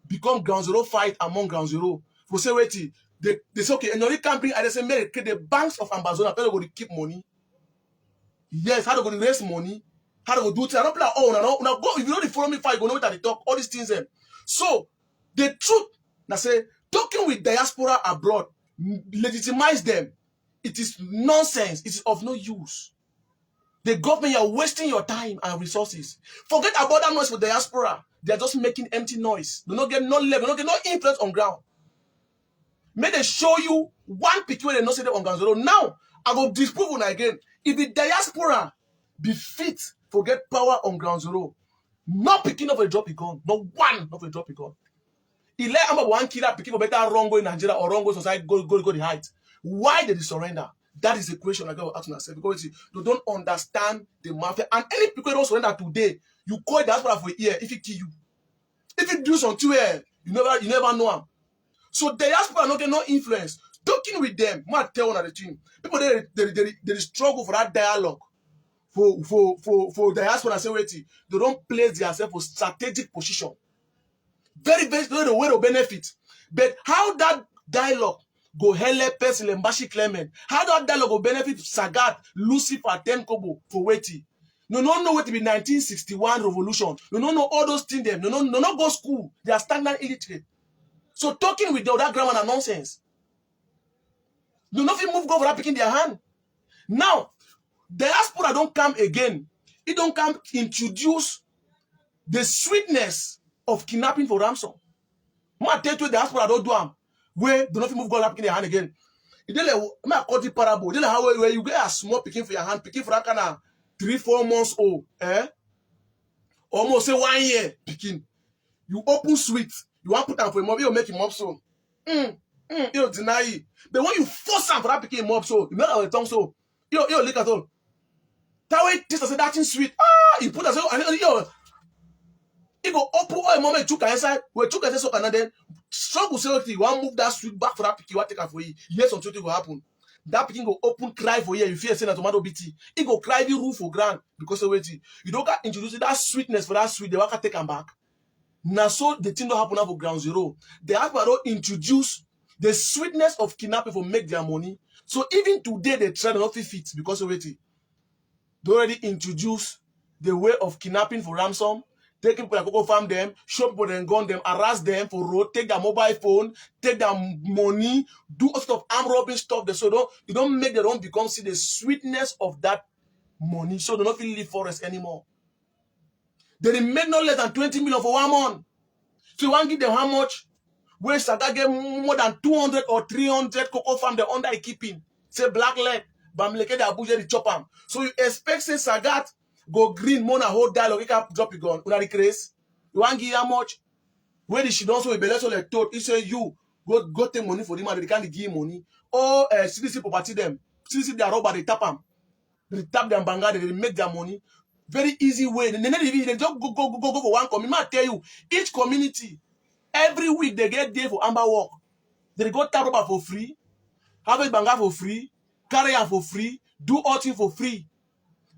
Speaker 1: Become Ground Zero fight among Ground Zero. For say wait, they say okay, and you can't bring I say make the banks of Ambazonia. They're going to keep money. Yes, how they going to raise money? How they going to do things? I don't play now go if you know the follow me fight, you go know what they talk, all these things then. So the truth, now say, talking with diaspora abroad, legitimize them. It is nonsense. It is of no use. The government, you are wasting your time and resources. Forget about that noise for diaspora. They are just making empty noise. They don't get no level, they don't get no influence on ground. May they show you one picture they not say on ground zero. Now, I will disprove on again. If the diaspora be fit, forget power on ground zero. Not picking up a drop gun. Not one of a drop gun. He let one killer picking for better wrong go in Nigeria or wrong go society go the height. Why did he surrender? That is the question I got to ask myself because you don't understand the mafia. And any people don't surrender today, you call diaspora for a year if it kill you. If it do something you never know him. So diaspora not get no influence. Talking with them, might tell one of the team. People they struggle for that dialogue. For diaspora say wait, they don't place themselves for strategic position. Very, very the way to benefit. But how that dialogue go help person Mbashi Clement? How that dialogue go benefit Sagat, Lucifer, Tenkobo for waiting? No know what to be 1961 revolution. No know all those things them. No go school. They are stagnant illiterate. So talking with them, that grammar and nonsense. No nothing move go for that picking their hand. Now, diaspora don't come again. It don't come introduce the sweetness of kidnapping for ransom. I tell you the diaspora don't do them. Where do not move God up in their hand again. It like I call it parable. It how where you get a small picking for your hand, picking for that kind of 3-4 months old, almost say 1 year picking. You open sweet, you want to put them for a mob, you make him up so. You deny it. But when you force them for that picking him up so, you make our tongue so. You lick at all. That way, this is that thing sweet. You put us and you. He go open all moment took inside. We took so can then struggle say you want move that sweet back for that picky what take for you. Yes, something will happen. That picking go open cry for you. You feel saying tomato BT. He go cry the roof for grand because of wait. You don't get introduce that sweetness for that sweet. They want to take them back. Now so the thing don't happen now for ground zero. They have to introduce the sweetness of kidnapping for make their money. So even today they try to not fit because of wait. They already introduced the way of kidnapping for ransom. Take people like go farm them, show people then gun them, harass them for road, take their mobile phone, take their money, do all sort of arm robbing stuff. So you don't make them become see the sweetness of that money. So they don't feel live forest anymore. They make no less than 20 million for 1 month. So you want to give them how much? Where Saga get more than 200 or 300 cocoa farm they under keeping. Say black leg, Bamleke the Abuja the chop am. So you expect say Sagat go green, more than whole dialogue, you can drop your gun. Una the craze. You want to give how much? Where did she don't so be so like told? He say you go take money for them and they can't give money. Or CDC property them. CDC they are robber, they tap them. They tap their banga, they make their money. Very easy way. They just go for one community. I tell you, each community, every week they get there for amber work. They go tap rubber for free, harvest banga for free, carry am for free, do all things for free.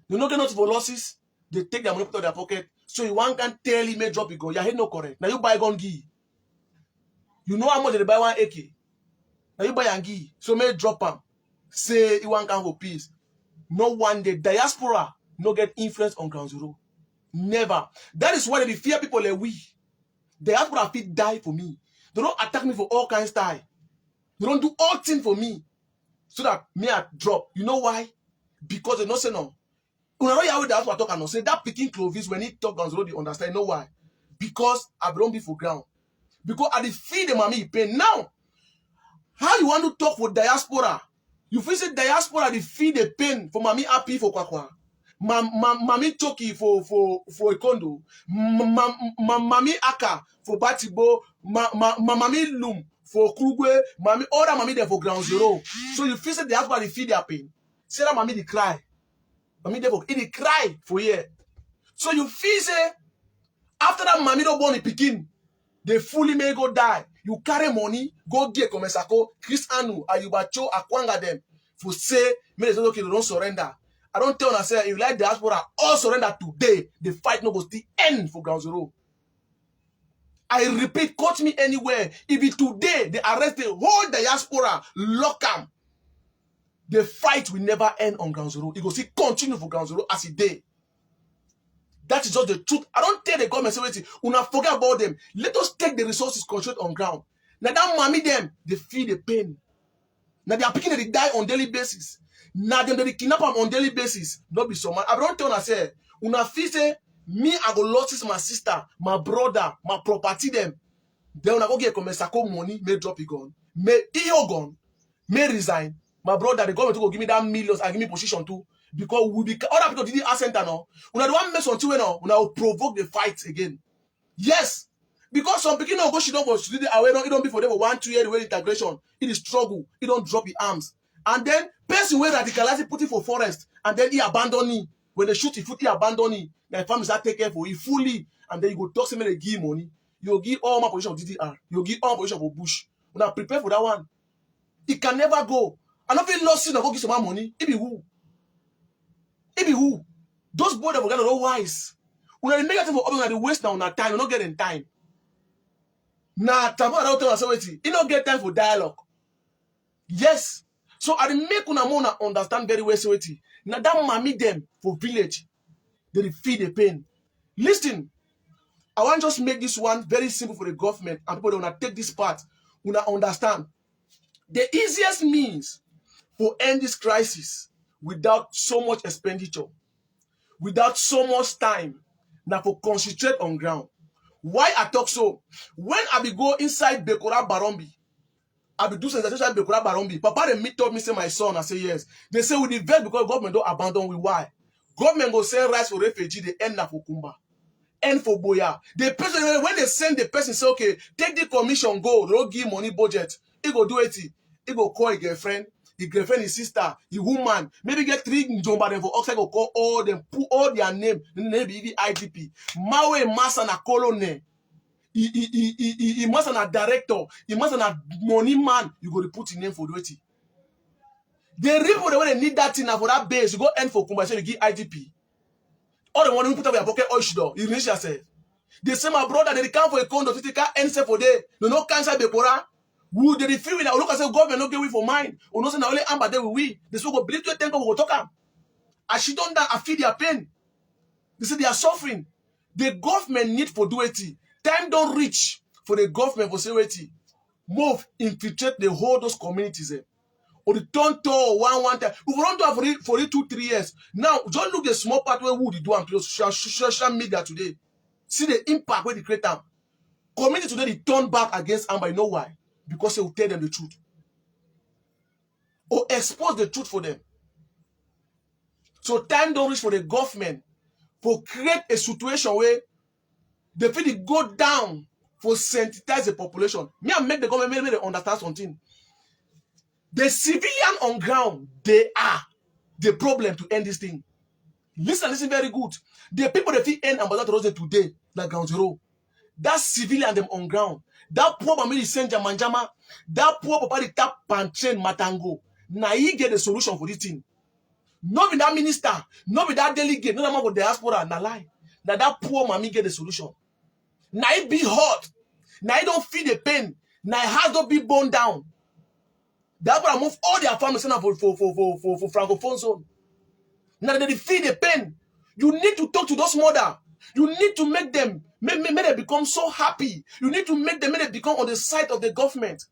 Speaker 1: They don't get nothing for losses. They take their money out of their pocket. So you one can tell him, may drop it go. Your head no correct. Now you buy gun give. You know how much they buy one AK. Now you buy and give. So may drop them. Say you want can for peace. No one day diaspora no get influence on ground zero. Never. That is why they fear people like we. Diaspora fit die for me. They don't attack me for all kinds of style. They don't do all things for me. So that me I drop. You know why? Because they don't say no. When I know that's what I talk and say that picking Clovis when he talk ground zero, they understand. You know why? Because I don't be for ground. Because I feed the mommy pain. Now, how you want to talk for diaspora? You feel say diaspora they feed the pain for mommy happy for kwakwa. Mommy Toki for a condo. Mommy Aka for Batibo. Mommy Loom for Krugwe. Mommy other mommy there for ground zero. So you feel say diaspora they feed their pain. Say that mommy they cry. Mommy there for it they cry for year. So you feel say after that mommy don't born a pikin. They fully may go die. You carry money, go get Komesako, Chris Anu, Ayubacho, Akwanga them. For say, me say okay, they don't surrender. I don't tell myself, if you like diaspora, all surrender today. The fight no go still end for ground zero. I repeat, catch me anywhere. If it today, they arrest the whole diaspora, lock them. The fight will never end on ground zero. It will still continue for ground zero as it day. That is just the truth. I don't tell the government, say, wait, una forget about them. Let us take the resources controlled on ground. Now that mommy them, they feel the pain. Now they are picking that they die on daily basis. Now them they kidnap them on daily basis. Not be so man. I don't tell una say, una feel say, me I go lose my sister, my brother, my property them. Then una go get Komesako money, may drop it gun, may EO gun, may resign. My brother, the government will give me that millions and give me position too. Because we be other people didn't ask center now. Una the one mess on two now. Una will provoke the fight again. Yes. Because some people don't go she don't go to the away, it don't be for them for 1-2 years the way integration. It is struggle. It don't drop the arms. And then person where radicalize put it for forest and then he abandon it. When they shoot it, he abandon it. The family start take care for it fully. And then you go talk to me they give money. You give all my position of DDR. You give all my position for Bush. Una prepare for that one. It can never go. And if you lost it, go give some more money. It be who? It be who? Those boys that were gonna know wise. When the negative for others, the waste now on time, you're not getting time. Nah, Tabo don't tell us you don't get time for dialogue. Yes. So I make una mona understand very well sweetie. Now that mommy them for village, they feel the pain. Listen, I want to just make this one very simple for the government and people that wanna take this part, wanna understand. The easiest means for end this crisis without so much expenditure, without so much time, now for concentrate on ground. Why I talk so? When I be go inside Bekora Barombi, I be do sensation Bekora Barombi. Papa they meet up me say my son. I say yes. They say we divert because government don't abandon we. Why? Government go send rice for refugee. They end na for Kumba, end for Boya. The person when they send the person say okay, take the commission go. Don't give money budget. He go do it. He go call a girlfriend. The girlfriend, his sister, the woman, maybe get 3 Njomba them for Oxide, go call all them, put all their name, maybe the IDP. Mawe Masa na colonel. He must na director, he must na money man, you go to put in name for the it. They people the way they need that thing now for that base, you go end for Kumba, you give IDP. All the money you put up your pocket, all you do, you reach yourself. They say my brother, they come for a condo, they can't answer for day. No, no cancer Bekora. Who they feel with look at say government no get we for mine. Or no say na only Amba they will we. They so go believe to think we go talk am. As she done that, I feel their pain. They say they are suffering. The government need for do it. Time don't reach for the government for say wait. Move, infiltrate the whole those communities. Or the turn to one time. We don't do it for it 2-3 years. Now, just look the small part where we do and social media today. See the impact where they create them. Community today they turn back against Amba. You know why? Because they will tell them the truth. Or expose the truth for them. So time don't reach for the government for create a situation where they feel it go down for sensitize the population. Me and make the government make they understand something. The civilian on ground, they are. the problem to end this thing. Listen very good. The people that feel end Ambazonia today, like ground zero, that civilian them on ground, that poor family send Jamanjama, that poor papa the tap panchen matango. Now he get the solution for this thing. Not with that minister, not with that delegate, not among the diaspora, na lie. Now that poor mommy get the solution. Now it be hot. Now it don't feel the pain. Now it has to be burned down. That's why I move all their families for Francophone zone. Now they feel the pain. You need to talk to those mother. You need to make them become so happy. You need to make them become on the side of the government.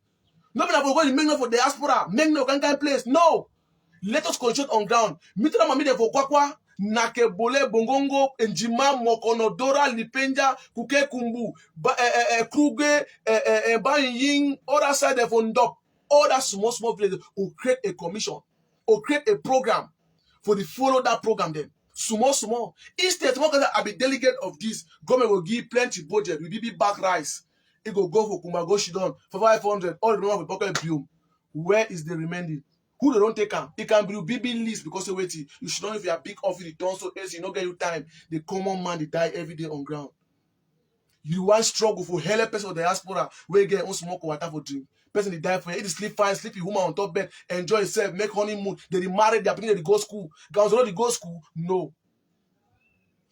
Speaker 1: Not going for diaspora, make no kind place. No. Let us concentrate on ground. Mitra mami de Vokwakwa, Nakebole, Bongongo, Njima, Mokonodora, Lipenja, Kuke Kumbu, Kruge, Baying, other side of Ondop, all that small places will create a commission or create a program for the follow that program then. Small. Instead, I be delegate of this. Government will give plenty budget. We be back rice. It go for Kumago Shidon for 500. All the number of pocket bloom. Where is the remaining? Who they don't take them? It can be BB list because of waiting. You should know if you are big off it, don't so else you don't get you time. The common man they die every day on ground. You want struggle for hell person of the diaspora where you get on smoke water for drink. Person they die for it. It is sleep fine, sleepy woman on top bed, enjoy yourself, make honeymoon. They married, they are beginning to go school. Guys already go school. No.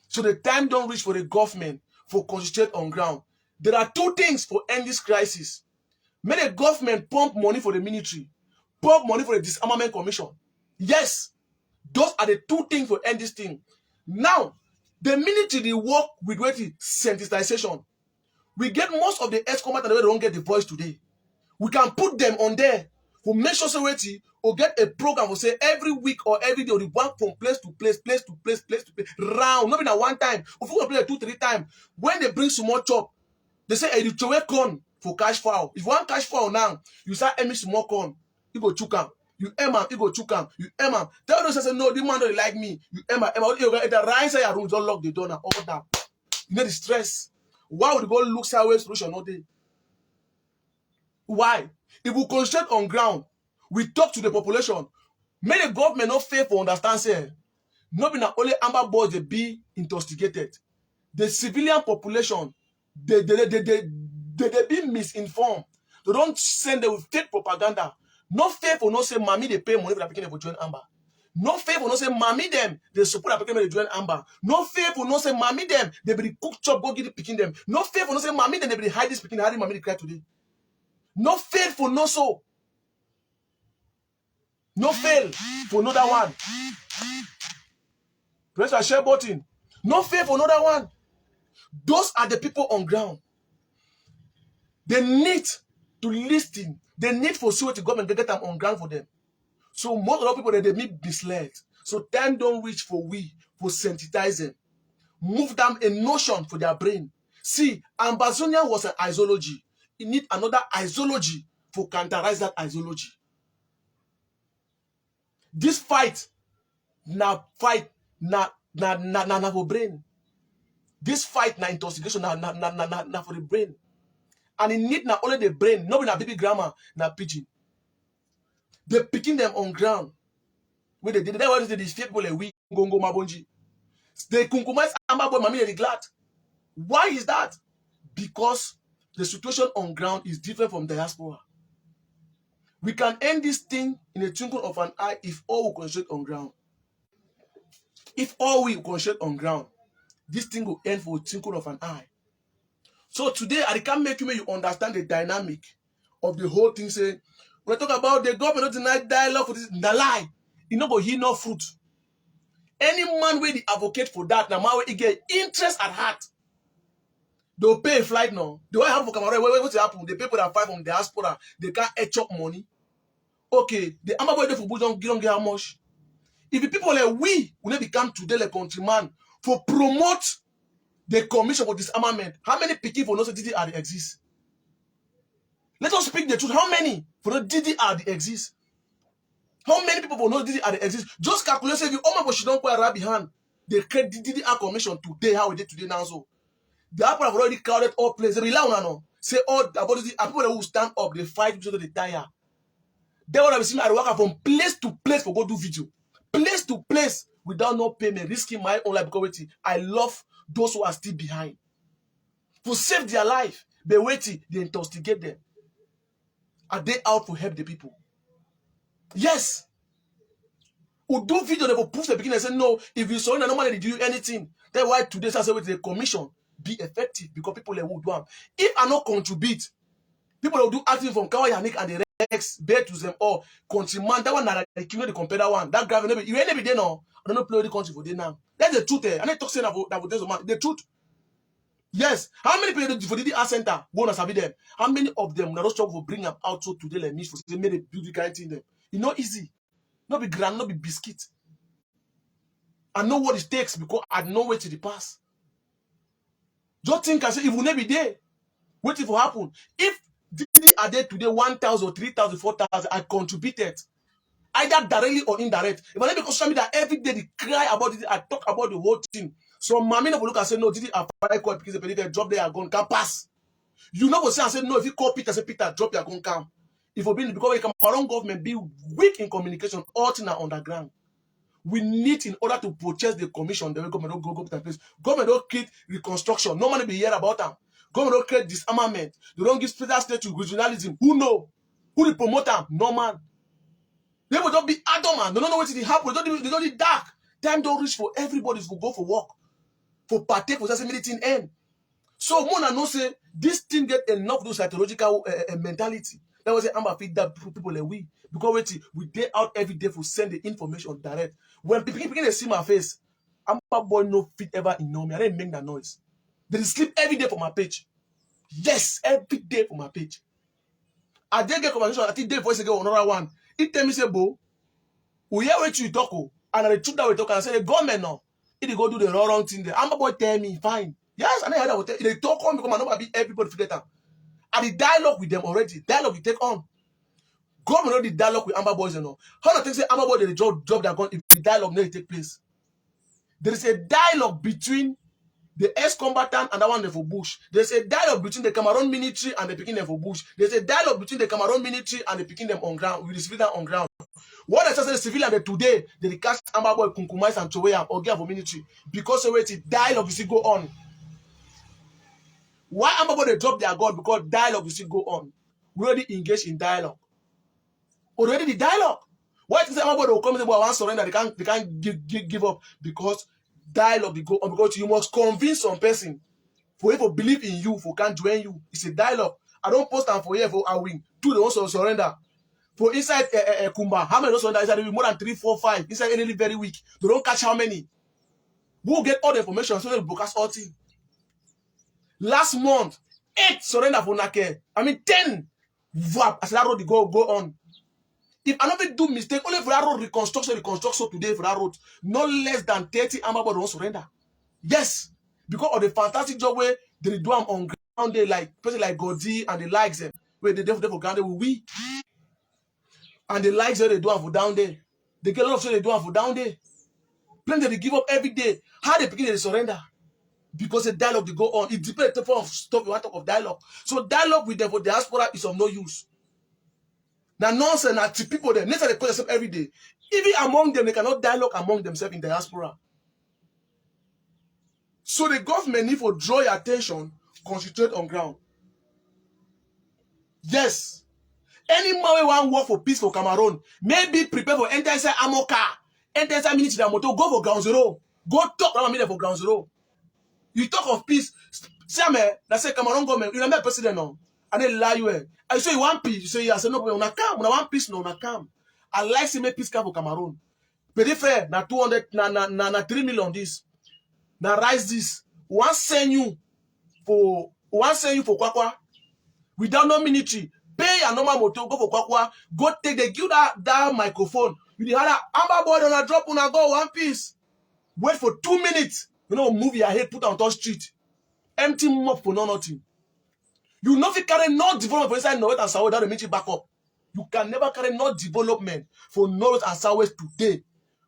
Speaker 1: So the time don't reach for the government for concentrate on ground. There are two things for end this crisis. May the government pump money for the military, pump money for the disarmament commission. Yes, those are the two things for end this thing. Now, the military they work with sensitization. We get most of the ex-combatants that don't get the voice today. We can put them on there for make sure security or get a program for say every week or every day or the walk from place to place round. Not in a one time. If we play 2-3 times, when they bring some more chop, they say, hey, you throw corn for cash fowl. If you want cash fowl now, you start aiming some more corn. You go chukam. You emma, you go chukam. You emma. Tell those say, no, this man don't like me. You emma. The rise your room, don't lock the door now. All that. You know the stress. Why would you go look sideways solution all day? Why? If we concentrate on ground, we talk to the population. May the government not fail for understand say, not be na only Amber boys they be intoxicated. The civilian population, they be misinformed. They don't send them with fake propaganda. No fair for no say mommy they pay money for the people for join Amber. No fair for no say mommy them they support the people they join Amber. No fair for no say mommy them they be the cook chop go get the picking them. No fair for no say mommy them they be the hide this picking hiding mommy they cry today. No fail for no so. No fail for another one. Press the share button. No fail for another one. Those are the people on ground. They need to listen. They need for sure the government to get them on ground for them. So most of the people that they be misled. So time don't reach for sensitizing. Move them a notion for their brain. See, Ambazonia was an ideology. It need another ideology for counterize that ideology. This fight na for brain. This fight na intoxication na for the brain. And it need not only the brain, not na baby grammar, na pidgin. They picking them on ground. Where they did that was these people like we gongo mabonji. They kunkumize Amber boy mami they glad. Why is that? Because the situation on ground is different from diaspora. We can end this thing in a twinkle of an eye if all we concentrate on ground. If all we concentrate on ground, this thing will end for a twinkle of an eye. So today, I can't make you understand the dynamic of the whole thing. Say, when I talk about the government not deny dialogue for this, the lie, you know, but he no fruit. Any man where they advocate for that, now man where he get interest at heart, they'll pay a flight now. The way happen for Cameroon, what's happen? The people that fight from diaspora, they can't etch up money. Okay, the Amber boy for don't get how much. If the people like we will not become today like countryman for promote the commission for disarmament, how many people for no DDR exist? Let us speak the truth. How many for no DDR exist? How many people for no DDR exist? Just calculate if you all my she don't quite right behind. They create the DDR commission today, how we did today now. So the people have already crowded all places. They rely on no. Say all about the people that will stand up, they fight each other, they tire. They want to see me I work from place to place for go do video. place to place without no payment, risking my own life because I love those who are still behind. To save their life, they waiting, they investigate them. Are they out to help the people? Yes. Who do video, they will prove the beginning and say, no, if you surrender, nobody will do anything. That's why today, I say with the commission, be effective because people will do them. If I not contribute, people will do acting from Kawa Yannick and the Rex, bear to them all. Countryman, that one, the king, the compare one. That graph, you ain't be there now. I don't know play the country for them now. That's the truth. I need to say that the truth. Yes. How many people for the art center go and serve them? How many of them not struggle for bring them out so today like me for say made a beauty guarantee them? It's not easy. Not be grand, not be biscuit. I know what it takes because I know where to the pass. Just think and say, if we never be there, waiting for happen. If Didi are there today 1,000, 3,000, 4,000, I contributed. Either directly or indirect. If I never because social media every day they cry about it, I talk about the whole thing. So mommy never look and say, no, Didi are fire call because they drop there are gone, can't pass. You know what say and say, no, if you call Peter, say Peter, drop your gun come. If we be because the Cameroon government be weak in communication, all things are underground. We need in order to purchase the commission, the government don't go to that place. Government don't create reconstruction. No money be hear about them. Government don't create disarmament. They don't give special state to regionalism. Who know? Who the promote them? No man. They will not be adamant. They don't know what it happen. They don't need dark. Time don't reach for everybody to go for work. For partake for such meeting end. So Mona know say this thing get enough of those psychological mentality. That was Amba feed that people like we because we day out every day for send the information direct. When people begin to see my face, Amba boy no fit ever ignore me. I didn't make that noise. They sleep every day for my page. Yes, every day for my page. I did get conversation. I think day voice again another one. It tell me say, "Bo, we hear what you talk, and I truth that we talk and I say the government now. If go do the wrong thing there, Amba boy tell me fine. Yes, and I heard that they talk on because I know be everybody forget them. And the dialogue with them already, dialogue we take on. Government know the dialogue with Amber Boys, you know. How do you say Amber Boys they drop their gun if the dialogue never take place? There is a dialogue between the ex-combatant and the one for Bush. There's a dialogue between the Cameroon military and the picking them for Bush. There's a dialogue between the Cameroon military and the picking them on ground, with the civilian on ground. What I say the civilian today, they catch Amber Boy Kunkumais and Chowea or give for military because the dialogue you see go on. Why Amber Boy they drop their gun? Because dialogue you see go on. We already engaged in dialogue. Already the dialogue. Why is Amber Boy will come and say, well, I want surrender, they can't give up because dialogue will go on because you must convince some person for you to believe in you, for can join you. It's a dialogue. I don't post them for here for I win. Two, they also surrender. For inside Kumba, how many don't surrender? Inside more than 3, 4, 5. Inside really very weak. They don't catch how many. We'll get all the information so they'll broadcast all things. Last month, 8 surrender for Nake. I mean 10. Vap, as that road go on. If I don't do mistake, only for that road reconstruction today for that road, no less than 30 Amber don't surrender. Yes, because of the fantastic job where they do them on ground, they like person like Godi and the likes them, where they do for ground, they will we. And the likes they do them for down there. They get a lot of they do them for down there. Plenty they give up every day. How they begin to surrender? Because the dialogue they go on. It depends on stuff you want to talk of dialogue. So dialogue with them for diaspora is of no use. Now nonsense, now to people there, necessarily they call themselves every day. Even among them, they cannot dialogue among themselves in diaspora. So the government need to draw your attention, concentrate on ground. Yes. Any man who want work for peace for Cameroon, maybe prepare for enter inside Amoka, enter inside military motor, go for ground zero. Go talk about me for ground zero. You talk of peace. See me, that say Cameroon government, you remember president now. And they lie you. I say you want peace. You say I say no, but una come. Una want peace, no, una come. I like to make peace come for Cameroon. But if na 200, na 3 million this. Now rise this. One send you for Kwakwa without no military. Pay a normal motor, go for Kwakwa, go take the give that microphone. You had Amber Boy on a drop on a go one piece. Wait for 2 minutes. You know, move your head, put on top street. Empty mop for nothing. You know if you carry no development for inside North and South without the military back up. You can never carry no development for North and Southwest today.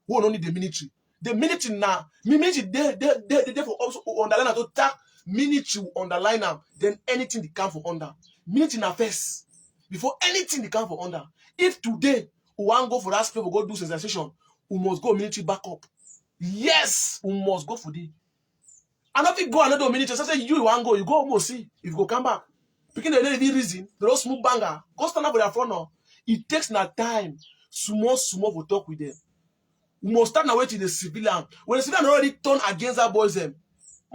Speaker 1: Who don't need the military? The military now, military they for also underline to attack military underline now. Then anything they come for under. Military now first. Before anything they come for under. If today we want go for that space, we go do sensation. we must go military backup. Yes, we must go for this. And if you go another military, say you want go, you go almost see if you go come back. Picking the lady reason, the don't smooth banger, go stand up for their front now. It takes na time, small to talk with them. We must start now waiting the civilian. When the civilian already turn against that boys them,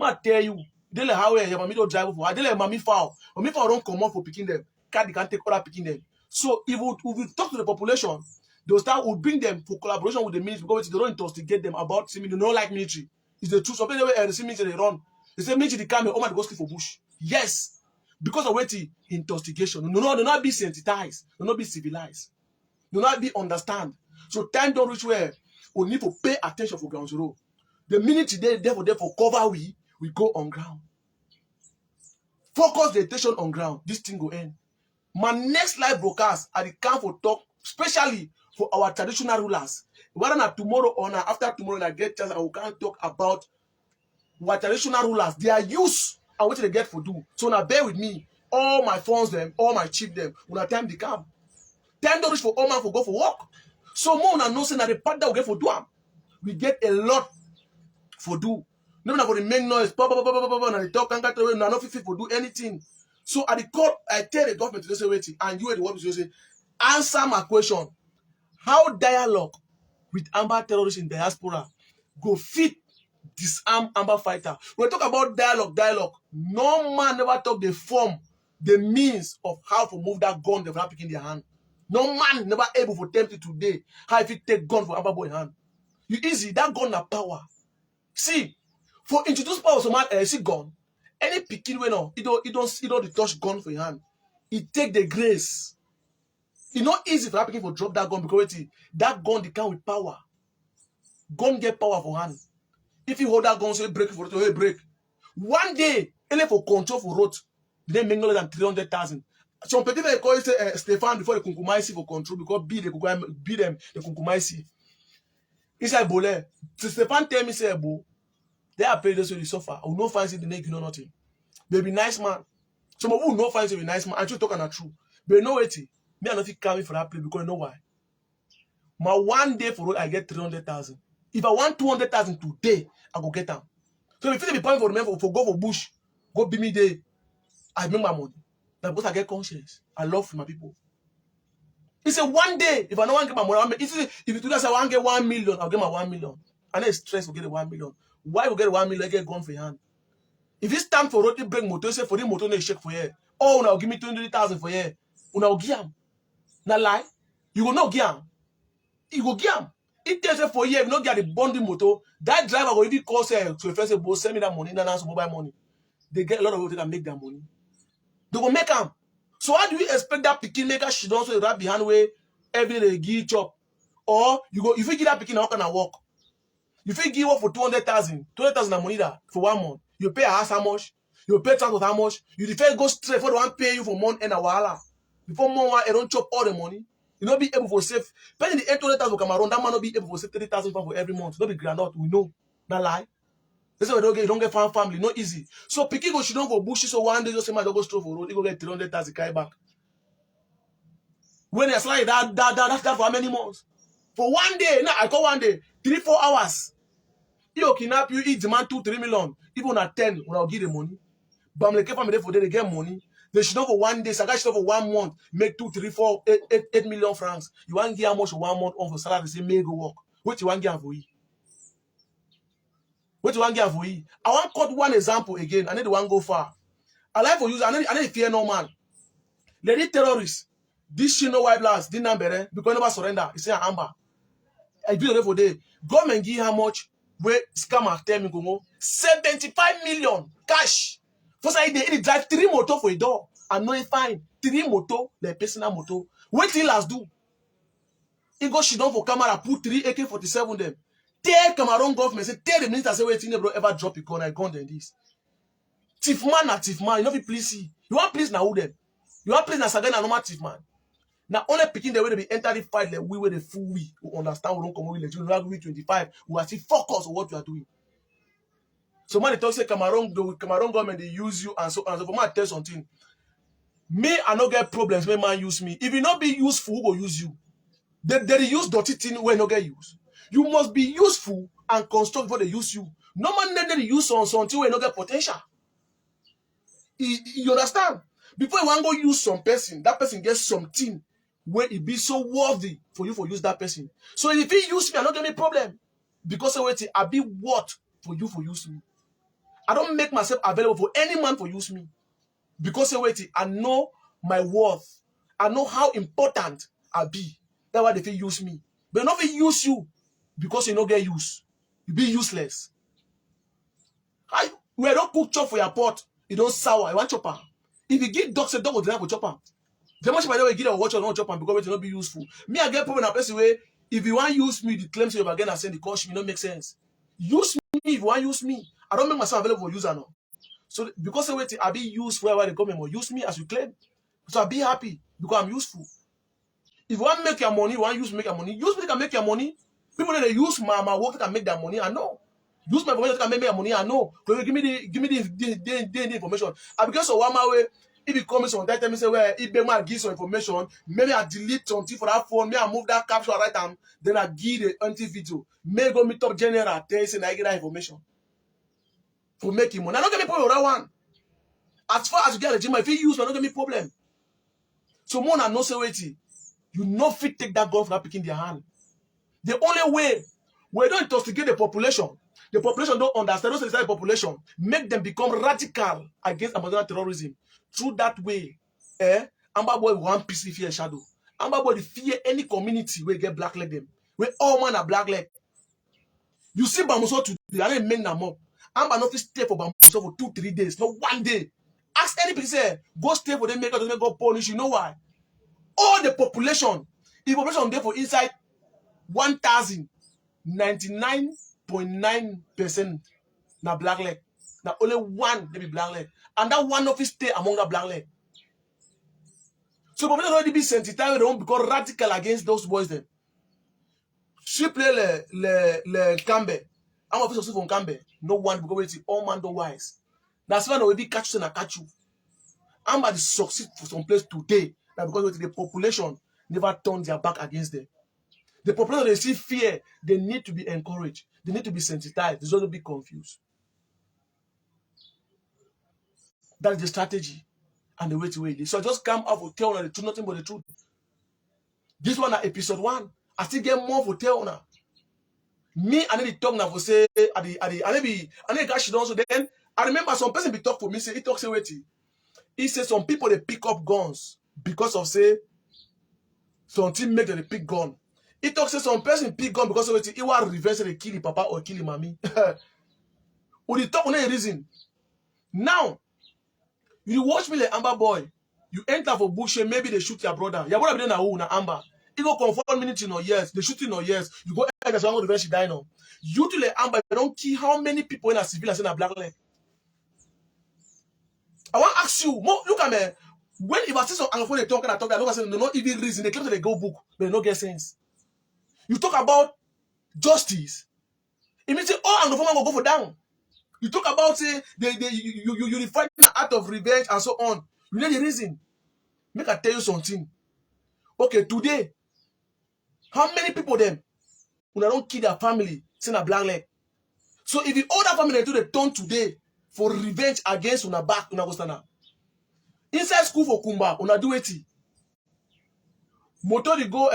Speaker 1: I tell you, they like how your mommy don't drive for. I like mommy foul don't come out for picking them. They can't take other picking them. So if we talk to the population, we'll bring them for collaboration with the military because they don't investigate them about they don't like military. It's the truth. So the same military they run. They say military they come here, oh my go sleep for bush. Yes. Because of waiting investigation. No, they not be sensitized, they not be civilized, they not be understand. So time don't reach where we need to pay attention for ground zero. The minute they therefore cover we go on ground. Focus the attention on ground. This thing go end. My next live broadcast I come for talk, especially for our traditional rulers. Whether not tomorrow or not after tomorrow, I get chance, I will can't talk about our traditional rulers, their use and what they get for do. So now bear with me. All my funds them, all my chief them, when I time they come. $10 for all man for go for work. So more than no saying that the part that we get for do them. We get a lot for do. No for the main noise, and they talk and not fit for do anything. So at the court, I tell the government to say waiting, and you are the one to say, answer my question. How dialogue with Amber terrorists in diaspora go fit disarm Amber fighter? When we talk about dialogue, no man never talk the form, the means of how to move that gun they've not picking their hand. No man never able to attempt it today. How if you take gun for Amber boy hand? You easy, that gun na power. See, for introduce power so man see gun. Any picking way no, it don't touch gun for your hand. It take the grace. It's not easy for that picking for drop that gun because that gun they come with power. Gun get power for hand. If you hold that gun, say break for it, break. One day, only for control for road, they make no less than 300,000. Some people they call it Stefan before the kunkumaisi for control because beat them the kunkumaisi. He said, "Bole." Stefan tell me say, "Bo, they are paid this way to suffer. I will not find it the neck, you know nothing. Baby nice man. Some of you will not find it a nice man. I just talking the truth. But you know what? Me I not carry for that place because you know why? My one day for road I get 300,000. If I want 200,000 today, I go get them. So if you be point for the man for go for bush, go be me there. I make my money. Now because I get conscious. I love my people. He said one day, if I don't want to get my money, if you today say I want to get 1 million, I'll get my 1 million. I need stress to get the 1 million. Why you get 1 million? I get gun for your hand. If it's time for road to break motor, say for the motor, they shake for you. Oh, now give me 20,000 for you. Now give him. Now lie, you will not give him. You go give him. It tells you for you, if you not get the bonding motor, that driver will even call say to a friend say, boss, send me that money, now mobile money. They get a lot of people that can make their money. They will make them. So how do you expect that picking maker she don't so right behind way every day give chop? Or you go if you give that picking how can I work? If you give up for 200,000 money that for 1 month, you pay a house how much? You pay transport how much? You defend go straight for the one pay you for month and a while. Before month I don't chop all the money. You not be able to save. Paying the 800,000 come around, that man not be able to save 30,000 for every month. Not be granite, we know. Not lie. That's why you don't get family, not easy. So picking go she don't go bushy, so one day just say man don't go straight for road, you go get 300,000 carry back. When it's like that's for how many months? For one day, now I call one day, 3-4 hours. You kidnap you, eat demand 2-3 million. Even at 10, when I'll give the money. But I'm family for them, they get money. They should not for one day, Saga should for 1 month, make 2, 3, 4, 8 million francs. You want to give how much for 1 month on for salary, say may go work. What you want to give for you? What you want to give for you? I want to cut one example again. I need to one go far. I like for you, I need to fear no man. Lady terrorists, this shit no white blast, didn't number because never surrender. It's an amber. I do it for day. Government give how much? Where scammer tell me go 75 million cash. For say they drive 3 motor for a door and no fine 3 motor the personal motor. What till last do? He go shit down for camera put 3 AK-47 them. Tell Cameroon government say tell the minister say wait till bro ever drop a gun I gun than this. Thief man na thief man. You know if please see. You want please now who them? You want please na Sagan na normal thief man. Now only picking the way they be enter the fight like we were the full we who understand we don't come with you know we 25 we are still focus on what you are doing. So man they talk say Cameroon government they use you and so for man tell something. Me I no get problems when man use me. If you not be useful, who go use you? They use dirty thing when no get use. You must be useful and construct before they use you. No man never use on until we no get potential. You understand? Before you want to go use some person, that person gets something where it be so worthy for you for use that person. So if he use me, I don't get any problem. Because I be what for you for use me. I don't make myself available for any man for use me. Because I know my worth. I know how important I be. That's why they feel use me. But not they use you because you don't get use. You be useless. We don't cook chop for your pot. You don't sour. You want chopper. If you give dog, say dog will deny for chopper. The much by the way, give a watch or not chopper because it will not be useful. Me, I get problem in a person way. If you want use me, the claims you again and send the cost me, don't make sense. Use me if you want use me. I don't make myself available for user now. So because I be used wherever they come and use me as you claim. So I be happy because I'm useful. If you want to make your money, you want use make your money. Use me can make your money. People that they use my work can make their money. I know. Use my information can make my money. I know. So give me the information. And because of one my way, if you come some time, tell me say well, if they might give some information, maybe I delete something for that phone, maybe I move that caption right time, then I give the anti video. May go meet up general, tell you say I get that information for making money. I don't get me problem with that one. As far as you get a gym, if you use, I don't get me problem. So more than no say wait, you not fit take that gun from that picking their hand. The only way we don't intoxicate the population don't understand those inside the population, make them become radical against Ambazonia terrorism. Through that way, Amber boy one peace fear shadow. Amber boy fear any community where get black leg them. Where all man are black leg. You see Bamuso today, I didn't make them up. Amber not stay for Bamuso for 2-3 days, not one day. Ask any person say, go stay for them, make us go punish. You know why? All the population, if population there for inside 1,099.9% na black leg. Now only one they be black leg. And that one of it stay among the black leg. So population already be sensitized, they don't become radical against those boys then. She play le Cambe. I'm official from Cambe. No one because wait, all man don't wise. That's why we be catch you and catch you. I'm about to succeed for some place today. That because the population never turned their back against them. The population, they see fear. They need to be encouraged. They need to be sensitized. They don't be confused. That is the strategy and the way to wait. So I just come up with tell the truth, nothing but the truth. This one at episode 1. I still get more for tell now. Me, I need to talk now for say I need to catch also. Then I remember some person be talk for me, say he talks wait. He says some people they pick up guns because of say something make them they pick gun. He talks say some person pick gun because of it. He want revenge they kill the papa or kill the mommy. Would you talk on any reason? Now, you watch me like Amber boy. You enter for bush, maybe they shoot your brother. Your brother be na who na Amber. You go confirm minute in or yes. They shoot in or yes. You go as one revenge she die now. You to like Amber, you don't kill how many people in a civil and in a black leg. I want to ask you, look at me. When if I see some Anglophone they talk, I don't say no, not even reason. They claim that they go book, but they don't get sense. You talk about justice. It means all Anglophone will go for down. You talk about say you fight out of revenge and so on. You know the reason. Make I tell you something. Okay, today, how many people them who don't kill their family send a black leg? So if the older family do the turn today for revenge against una back, una go stand up. Inside school for Kumba, una do it. Motor they go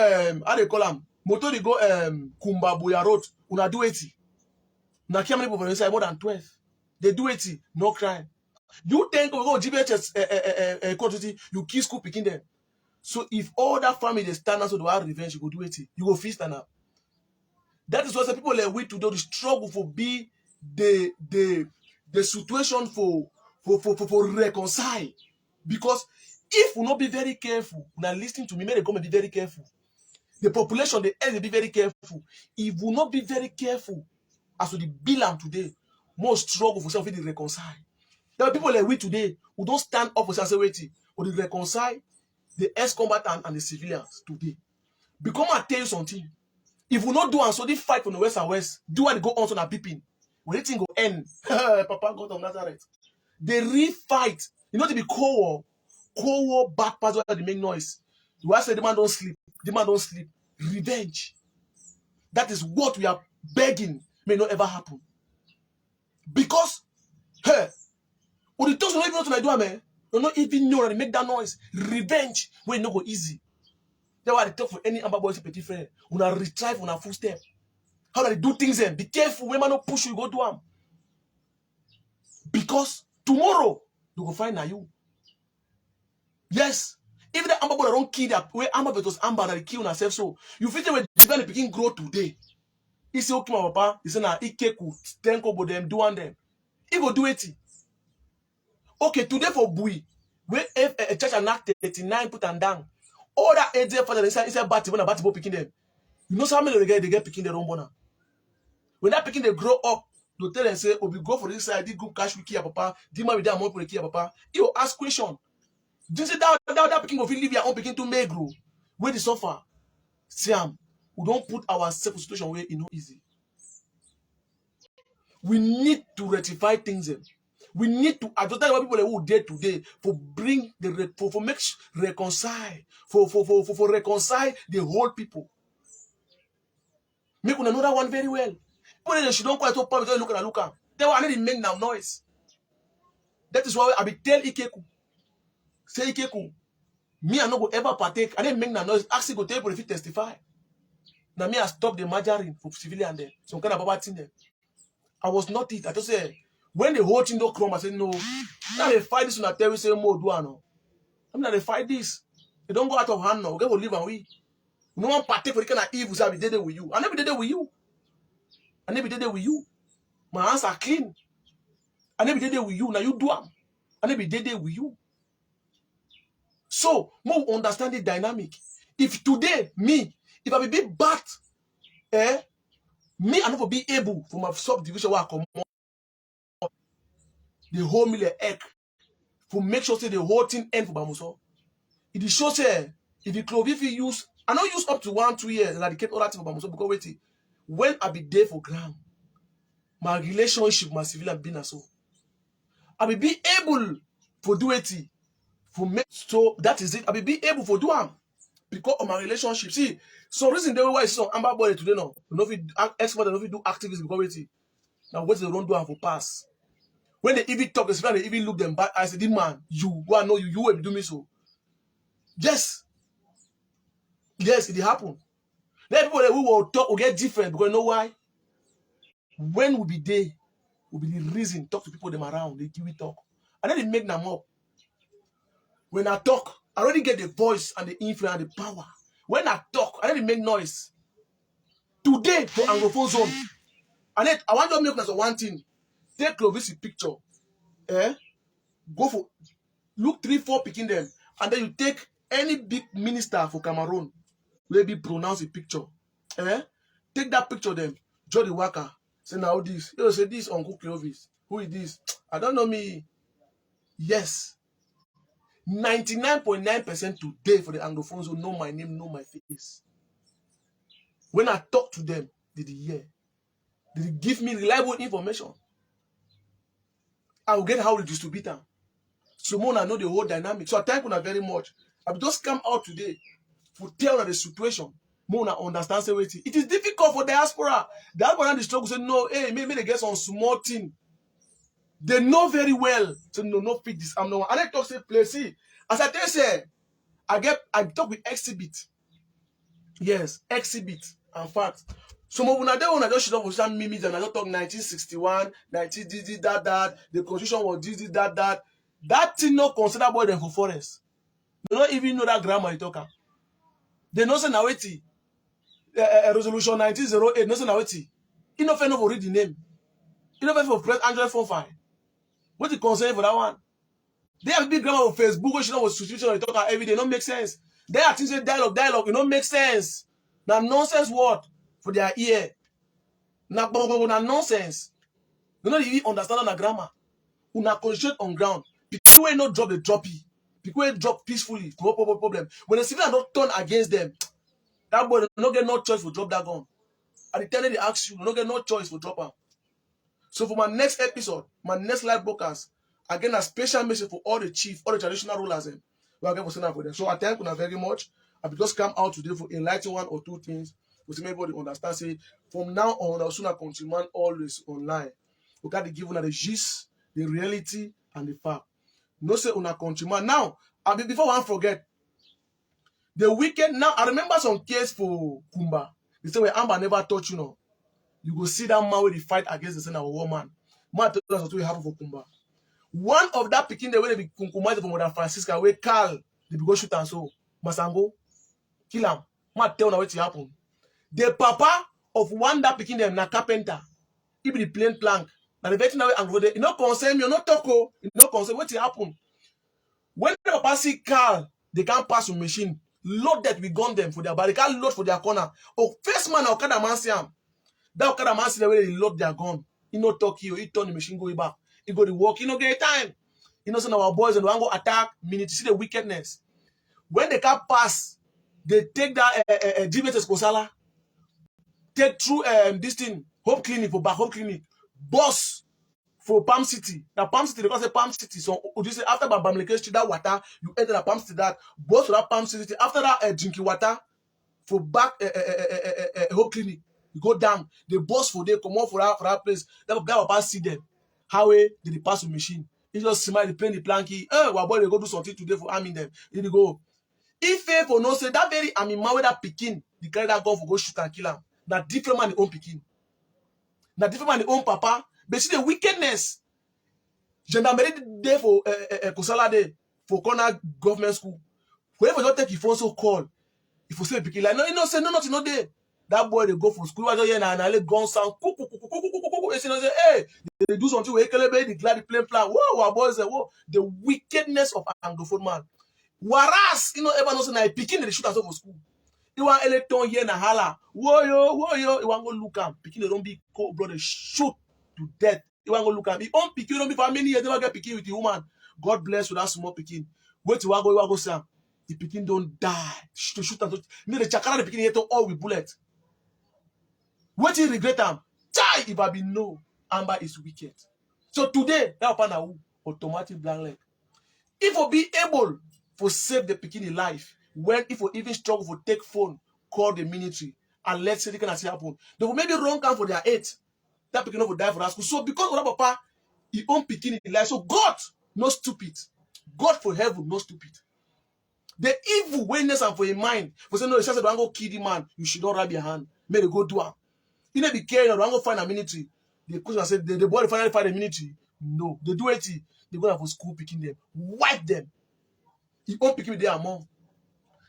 Speaker 1: how they call them? Motor they go Kumba Boya Road, una do it. Now how many people inside more than 12? They do it, no crime. You think we go GBHS quantity, you kill school picking them. So if all that family they stand up so they have revenge, you go do it. You go feast stand up. That is what some people like we to do the struggle for be the situation for reconcile. Because if we not be very careful, now listening to me, may they come and be very careful. The population, the elders be very careful. If we not be very careful, as to the bill today, more struggle for self to reconcile. There are people like we today who don't stand up for security or to reconcile the ex-combatant and the civilians today. Because I tell you something. If we not do and so they fight from the west and west, do and go on to that peeping. When anything go end, Papa God of Nazareth. They re-fight. You know to be Cold War bad parts where they make noise. You want to say the man don't sleep. The man don't sleep. Revenge. That is what we are begging may not ever happen. Because, hey, when the talks don't even know what I do, man, you not even know and make that noise. Revenge will not go easy. That's why they talk for any Amber boys petit friend. Una retrieve on a full step. How do they do things then? Be careful when man not push you, go do them. Because tomorrow, they will find you. Yes. If the Amber boy don't kill that way, Amber versus Amber that they kill themselves, so you feel when the begin grow today. He say, okay, my papa, he say, nah, he keku, tenko bo them, do one them. He go do it. Okay, today for Bui, where a church and act 39 put and down. All that age for the inside batty when a batty picking them. You know how many they get picking their own bonner. When that picking they grow up, they tell them say, oh, we go for this side, they go cash with Kia Papa, Dima with their mom for Kia Papa. You ask question. Do you say that picking of live your own picking to make grow? Where the suffer? Siam, we don't put ourselves in situation where it's not easy. We need to rectify things. We need to advertise what people who dare today for bring the for make reconcile for reconcile the whole people. Make another one very well. People they should don't quite so public look at. They want to make now noise. That is why I be tell Ikeku. Say Ikeku. Me I no go ever partake. I didn't make now noise. Actually go tell people if you testify. Now me I stop the margarine for civilian there. Some kind of bad thing there. I was not it. I just say when the whole thing don't come, I said no. Now they fight this on a tell say more do I know. I mean they fight this. They don't go out of hand now. Okay, we'll live and we. No one partake for the kind of evil I be dead with you. I never did it with you. I never did it with you. My hands are clean. I never did it with you. Now you do them. I never did it with you. So, more understand the dynamic. If today, me, if I be bad, me, I never be able for my subdivision where I come on, the whole million egg, for make sure say the whole thing end for Bamuso. It is sure say, if you Clovis use, I don't use up to 1-2 years eradicate all that thing for Bamuso because wait, when I be there for ground, my relationship, my civilian being so. I will be able to do it for make so that is it. I will be able to do them because of my relationship. See, so reason they why some Amber boy today now. You know if you expert and if you do activism because wait. Now what they don't do have for pass. When they even talk, they even look them back. I said, man, you go and know you will do me so. Yes. Yes, it happen. Then people that we will talk will get different because you know why? When we be there, will be the reason talk to people them around. They give it talk. And then they make them up. When I talk, I already get the voice and the influence and the power. When I talk, I already make noise. Today, for Anglophone zone, and then I want to make one thing. Take Clovis picture. Go for, look 3-4 picking them. And then you take any big minister for Cameroon. Maybe pronounce a picture. Take that picture them. Draw the worker. Say now this. You say this Uncle Clovis. Who is this? I don't know me. Yes. 99.9% today for the Anglophones who know my name, know my face. When I talk to them, did they hear? Did they give me reliable information? I will get how to distribute them. So I know the whole dynamic. So I thank you very much. I've just come out today to tell you the situation. Mona understands everything. It is difficult for diaspora. Diaspora the struggle say no, hey, maybe they get some small thing. They know very well. So no fit this. I'm no one. And I talk say play. See, as I tell you, I talk with exhibit. Yes, exhibit. In fact, some of them when I just show up for some memes and I just talk 1961, 19 this, that. The constitution was this, that. That thing not considered by them for forest. They don't even know that grammar you talk. They know say now wait. Resolution 1908. No say now wait. You know for read the name. You know for press Android phone file. What the concern for that one? They have big grammar on Facebook, which you know was situation they talk every day. It don't make sense. They are things dialogue. It don't make sense. Now nonsense word for their ear. Now nonsense. They don't even understand the grammar. Una concentrate on ground. People will not drop the droppy. People will drop peacefully. No problem. When the civilian don't turn against them, that boy don't get no choice for drop that gun. At the time they ask you, don't get no choice for drop her. So for my next episode, my next live broadcast, again a special message for all the chief, all the traditional rulers. We are going to send out for them. So I thank you very much. I just come out today for enlighten 1 or 2 things But everybody understand, say, from now on, our sooner countryman always online. We got to give una the gist, the reality, and the fact. No say una countryman. Now, before I forget, the wicked, now, I remember some case for Kumba. They say, well, Amber never touch you, no. You go see that man with the fight against the son of a woman. Man, tell us what will happen for Kumba. One of that picking the way they be kunkumized from Mother Francisca, where Carl, they be go shoot and so. Masango, kill him. Man, tell us what will happen. The papa of one that picking them, na carpenter. He be the plain plank. Now the veterinary and go there. You no concern me, you no talk, you no concern. What will happen? When the papa see Carl, they can't pass with machine. Load that we gun them for their body. They can't load for their corner. Oh, first man, Okada man see him. That Okada man see the way they load their gun. He no talk you. He turn the machine go back. He go to work. He no get time. You know, some of our boys and we go attack. Minute see the wickedness. When they can't pass, they take that GVS Kosala. Take through this thing, Hope Clinic for back Hope Clinic. Boss for Palm City. Now Palm City, they call it Palm City. So you say after Bamileke Street, that water, you enter the Palm City, that boss for that Palm City. After that drinking water, for back Hope Clinic, you go down. The boss for they come on for that place. That will pass see them. How did they pass with machine? He just smile, they play the planky. Our boy, they go do something today for arming them. Here they go. If for no say that very army man with that Pekin, the guy that go for go shoot and kill him. That different man the own Pekin. That different man the own papa. But see the wickedness. Gendarmerie there for Kosala there for corner government school. Whoever don't take your phone so call. If you say Pekin like no, you know say no, nothing no there. That boy they go for school. I just hear na let gun sound. They say hey, they do something where they glad the plane plan. Whoa, our boys say whoa. The wickedness of Anglophone man. Whereas you know ever know say na Pekin they shoot us for school. You want electron here na hala. Whoa yo. You want go look am. Pikin they don't be cold blooded shoot to death. You want go look am. He own pikin don't be for many years. Never get pikin with the woman. God bless with that small pikin. Wait till you want go say the pikin don't die. Shoot am. Me the chakara the pikin here to all with bullet. Wait till regret am. Die if I be no. Amber is wicked. So today that upon a automatic blank leg. If we be able to save the pikin in life. When if we even struggle for take phone, call the military, and let's say they can see happen. They will maybe run count for their 8. That pikin will die for that school. So because of that papa, he own pikin in life. So God, no stupid. God for heaven, no stupid. The evil witness and for a mind. For say no, it's just don't go kill the man. You should not rub your hand. May they go do it. You know, be careful. Don't go find a military. The question said the boy finally find a military. No, they do it. They go for school picking them, wipe them. He own pikin with their mom.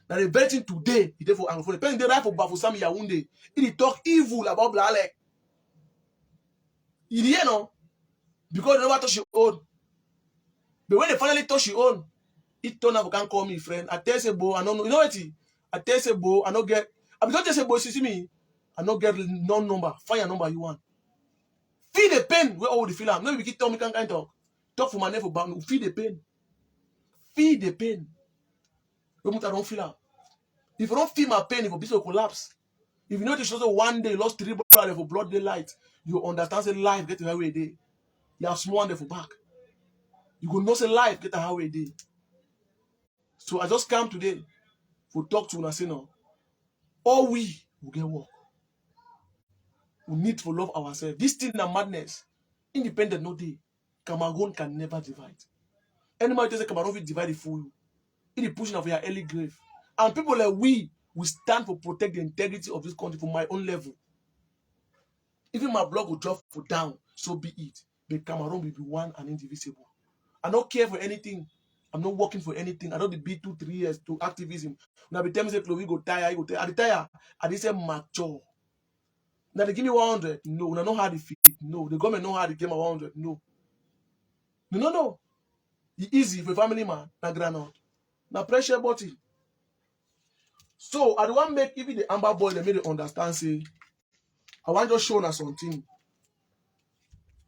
Speaker 1: Now the very thing today, he did for Anglophone. The person they write for Bafusami Yaounde. He talk evil about Blalek. He didn't know. Because they never touch your own. But when they finally touch your own, he turn up can call me friend. I tell say bo, I don't know. You know what? I tell say bo, I don't get. I don't say bo, see me. I don't get no number. Find your number you want. Feel the pain where all the feel am. No, we keep telling me can't talk. Talk for my name for back. Feel the pain. Feel the pain. I don't feel am. If you don't feel my pain, if your business collapse, if you notice also one day you lost 3 blood for blood daylight, you understand say life get to how a day. You have small one day for back. You go know say life get to how a day. So I just come today for talk to una say no. All we will get work. We need to love ourselves. This thing is madness. Independent no day. Cameroon can never divide. Anybody tell say Cameroon will divide it for you. It is pushing for your early grave. And people like we stand for protect the integrity of this country from my own level. Even my blog will drop for down, so be it. But Cameroon will be one and indivisible. I don't care for anything. I'm not working for anything. I don't be 2-3 years to activism. Now be telling me say Clovis go tire, you go tire. I retire. I didn't say mature. Now they give me 100. No, I know how to fit. No, the government know how to give me 100. No. No. It's easy for a family man. Now granite. Now pressure button. So I don't want to make even the Amber boy they made it understand say I want to show us something.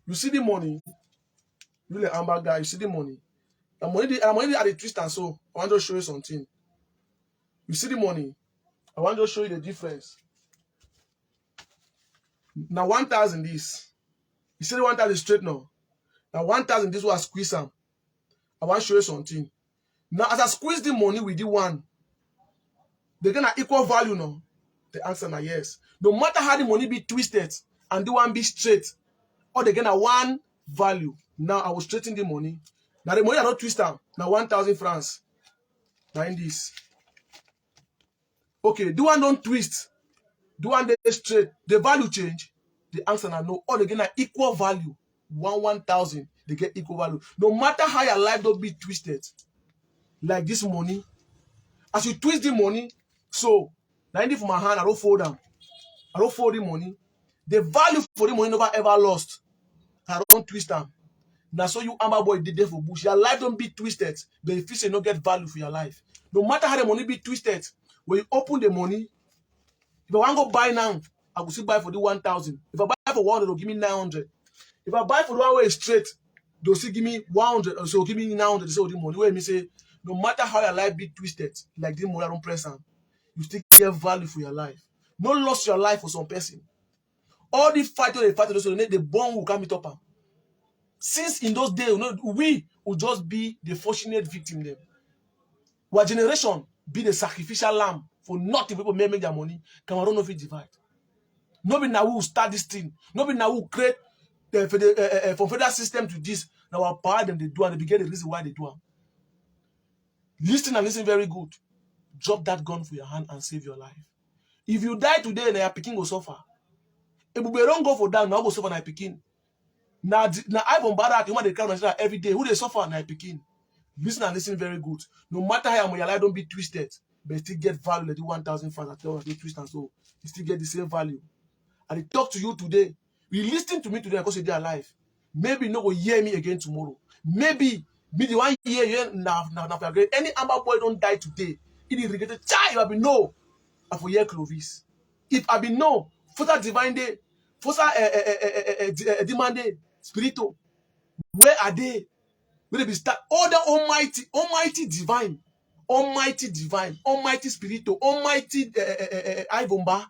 Speaker 1: You see the money, you the Amber guy, you see the money. I'm already at the twist and so I want to show you something. You see the money, I want to show you the difference. Now 1,000 this. You see the 1,000 straight now. Now 1,000 this was squeeze them. I want to show you something. Now as I squeeze the money with the one, they're gonna equal value now. The answer is yes. No matter how the money be twisted and the one be straight, all they get a one value. Now I will straighten the money. Now the money are not twisted. Now 1,000 francs. Now in this. Okay, the one don't twist. The one they straight. The value change. The answer is no. All they get an equal value. 1,000. They get equal value. No matter how your life don't be twisted. Like this money. As you twist the money, so 90 for my hand, I don't fold them. I don't fold the money. The value for the money never ever lost. I don't twist them. Now so you Amber boy did there for bush. Your life don't be twisted, but if you say no get value for your life. No matter how the money be twisted, when you open the money, if I want to go buy now, I will still buy for the 1,000. If I buy for 100, they'll give me 900. If I buy for the one way straight, they'll still give me 100. So give me 900. So the money where me say, no matter how your life be twisted, like the money I don't press on, you still get value for your life. No loss your life for some person. All the fight they fight, the bomb will come it up. Since in those days, we will just be the fortunate victim them. Our generation be the sacrificial lamb for nothing people may make their money. Cameroon no fit divide. Nobody now will start this thing. Nobody now will create from federal system to this. Now our power them they do and they get the reason why they do them. Listen and listen very good. Drop that gun for your hand and save your life. If you die today, now your pikin will suffer. If we don't go for that, now go suffer na pikin. Now I bombard you want the crowd every day. Who they suffer na pikin. Listen and listen very good. No matter how your life don't be twisted, but you still get value like the 1,000 francs at all. They twist and so you still get the same value. And I talk to you today. You listen to me today because you're alive. Maybe you no go hear me again tomorrow. Maybe me the one year now great. Any Amber boy don't die today. It is regretted. Child, if I be no, I for hear Clovis. If I be no, for that divine day, for that demand day, spiritual, where are they? Where they be start? All the almighty divine, almighty spiritual, almighty Ivomba,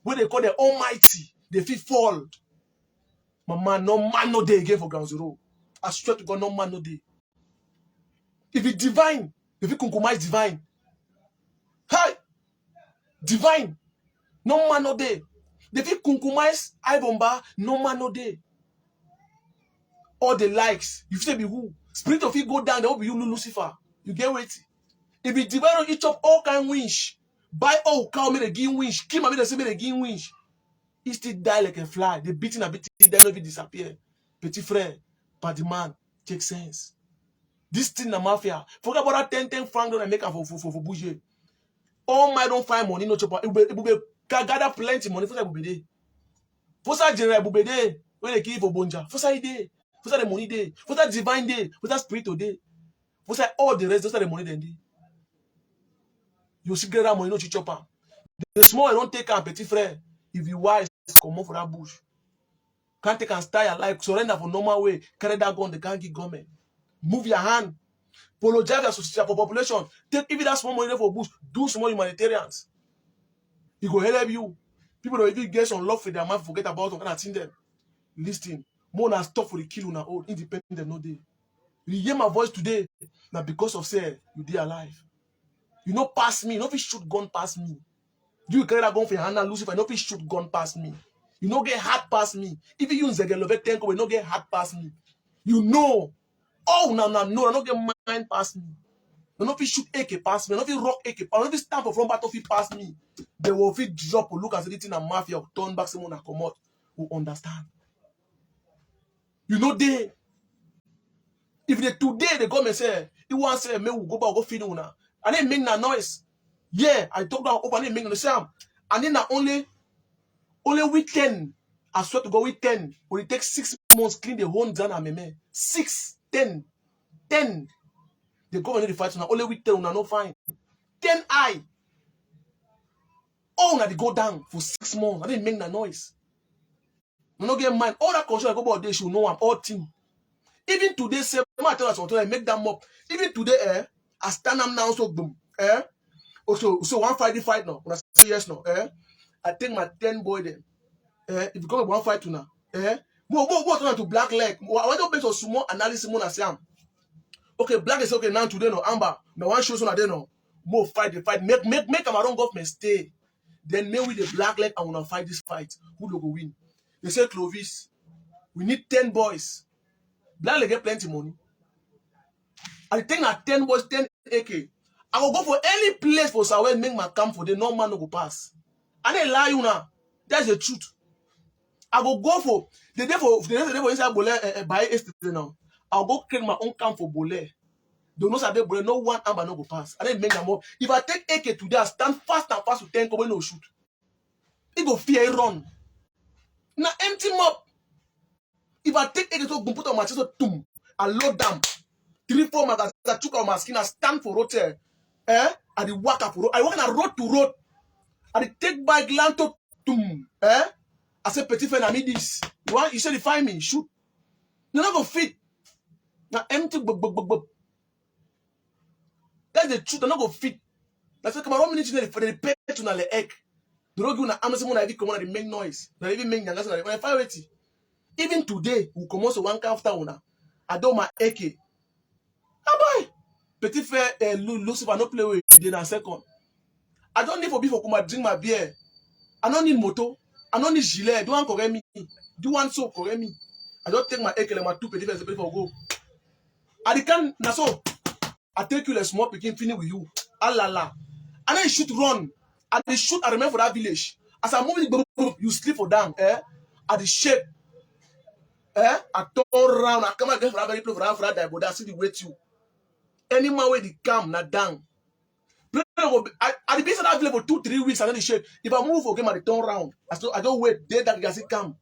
Speaker 1: where they call the almighty, they feel fall. My man, no man no day again for ground zero. I swear to God, no man no day. If it's divine, if you compromise divine, hi, divine, no man no day. If you compromise Ivomba, no man no day. All the likes, you say be who? Spirit of it go down, there will be you Lucifer. You get wait. If it divine each of all kind winch, buy all cow me the game winch, kill me the same the game winch. He still die like a fly. The beating a bit, he never disappear. Petit frère, but the man take sense. This thing na mafia. Forget about that 10 francs don't make for bouger. All my don't find money no chop. It will be gather plenty money for that will be there. For that general will be there. When they give for bonja. For that day. For that the money day. For that divine day. For that spiritual day. For that all the rest. Those are the money then day. You see get that money no chop. The small you don't take a petit frère. If you wise, come on for that bush. Can't take and style your life. Surrender for normal way. Carry that gun. They can't give government. Move your hand. Apologize for population. Take even that small money for bush. Do small humanitarians. It will help you. People don't even get some love for their mind. Forget about them. And I think them. Listen. More than stop for the kill on our own. Independent no day. You hear my voice today. Now because of say you did alive. You know pass me. You know if you shoot gun past me. You carry that gun for your hand and Lucifer. You know if you shoot gun past me. You know get hard past me. If you use Zegelove Tenko, you know get hard past me. You know. Oh, no, I don't get mind past me. I don't shoot AK past me. I don't rock AK. I don't stand for front battlefield past me. They will fit drop or look at anything and mafia or turn back someone and come out who understand. You know they. If they today they come and say, you want to say, me will go back, go feed you now. And then make that noise. Yeah, I talk about open and make the same. And then not only week 10. I swear to God, week 10. Will it take 6 months clean the whole Zana meme? 6, 10. The government the fight now. Only week 10 no fine. 10 I. All now they go down for 6 months. I didn't make that noise. I don't get mind. All that control I go about they should know I'm all team. Even today, say I tell us something, I make them up. Even today, I stand up now so boom. So one Friday fight now. When I say yes now, I take my 10 boy then. If you come one fight to now, go turn to black leg. I want to based on small analysis more as I okay, black is okay now today no Amber. Now one shows on there no. More fight the fight. Make Cameroon government stay. Then maybe with the black leg, I wanna fight this fight. Who will go win? They say Clovis, we need 10 boys. Black leg get plenty money. I think at 10 boys, 10 AK. I will go for any place for Sawen, make my camp for the no man no go pass. I didn't lie you now. That's the truth. I will go for the day for inside Bole by yesterday now. I'll go create my own camp for Bole. Don't know Sabe Bole, no one amber no go pass. I didn't make them up. If I take AK today, I stand fast and fast to 10 go no shoot. It go fear run. Now empty mop. If I take AK to put on my chest, I load them. 3-4 magazines, I took out my skin, I stand for road. I the walk up road. I walk on road to road. I take bike land to I say petit friend, I need this. You say define me, shoot. You're not gonna fit. Now empty that's the truth, they're not gonna fit. That's why Cameroon ministry for the pay to na le egg. The road you na Amazon when I come on, they make noise. They even make nyanga when I fire it. Even today, we come also one after una. I do my AK. Boy, petit frère Lucifer no play with you in a second. I don't need for before come drink my beer. I don't need moto. I don't need gilet. Do one correct me. Do one so correct me. I don't take my AK and my 2 petit frères for go. I can na so. I take you a small picking finish with you. Alala. And then you shoot run. And they shoot, I remember for that village. As I move, you sleep for down. At the shape. I turn around. I come again for that very play for that but that's the wait you. Any man where they come, not down. At the base of that village for 2-3 weeks, and then the shape. If I move for game, I turn around. I don't wait. There that guys come.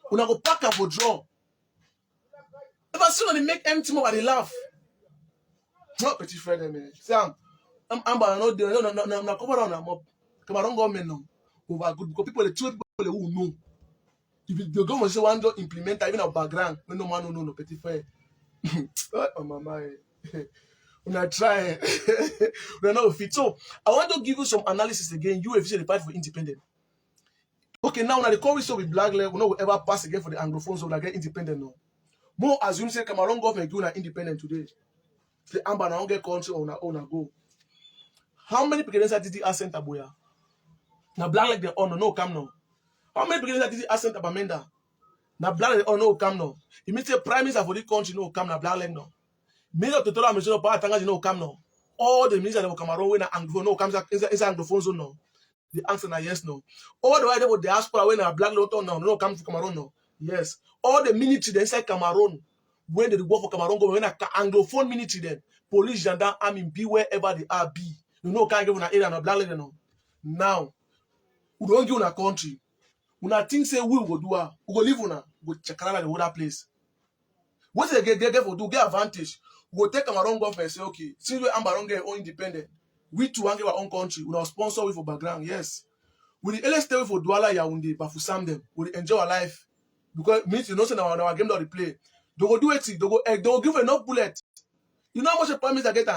Speaker 1: When I go pack up for draw. If I see when they make empty more, they laugh. Not petit friend, man. Sam. I'm not there. No, come around. I'm up. Come around, government now. Over good because people, the two people who know. If the government say one don't implement, even a background, when no man no petit frère. Oh mama, when I try, we're not fit. So I want to give you some analysis again. You if you fight for independent. Okay, now the Clovis with black leg will not ever pass again for the Anglophones so they get independent now. More assume say Cameroon government doing independent today. The Amber now get country on our own go. How many people did the accent aboya? Now black like the honor no come now. How many people did the accent abamenda? Now black like the honor no come now. It means the prime minister for the country no come now black like no. Minister to tell minister power tanga no come now. All the ministers of Cameroon when Anglophone no comes inside Anglophone zone no. The answer na yes no. All the white people diaspora when a black lot now no come for Cameroon no. Yes. All the military inside Cameroon when they work for Cameroon go when a Anglophone military then police gendarme army be wherever they are be. You know can't give una area na black lady no. Now, we don't give una country. Una think say we go do we go live una go check out the other place. What they get for do get advantage? We go take Cameroon government say okay, since we Ambaron get own independent, we too want our own country. We not sponsor we for background. Yes, we the stay for Douala Yaoundé, but for some them we enjoy our life because means you know say our game that they play. They go do it. They go give enough bullet. You know how much the prime minister get?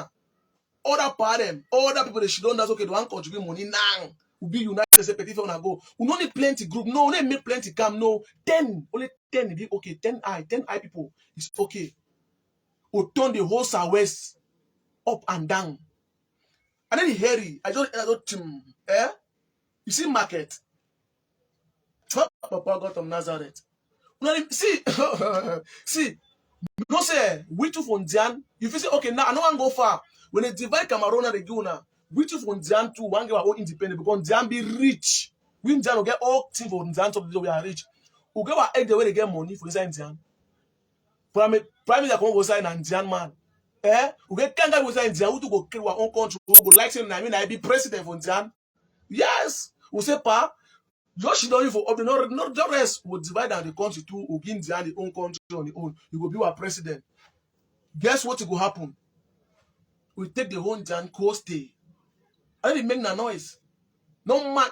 Speaker 1: Other part them, other people they should don't that's okay. They want contribute money now. We be united. Say petit frère on go. We don't need plenty group. No, we don't make plenty come. No, 10 only 10. Be okay. 10 I people. It's okay. We turn the whole southwest up and down. And then the hairy. I just You see market. Papa got from Nazareth. See, see. No say we too from Dian. If you say okay now I don't want to go far. When they divide Cameroon and the Guna, we too from Dian too want to get our own independent because Dian be rich. We in Dian will get all things from Dian so we are rich. We get our egg the way they get money for inside Dian. Prime minister come go sign and Dian man. We get Kanga go sign Dian. We to go kill our own country. We go like saying I be president for Dian. Yes, we say pa. Just she don't even for not the rest will divide down the country to who give Dian the own country on the own. You will be our president. Guess what will happen? We take the whole Dian coast day. I didn't make no noise. No man.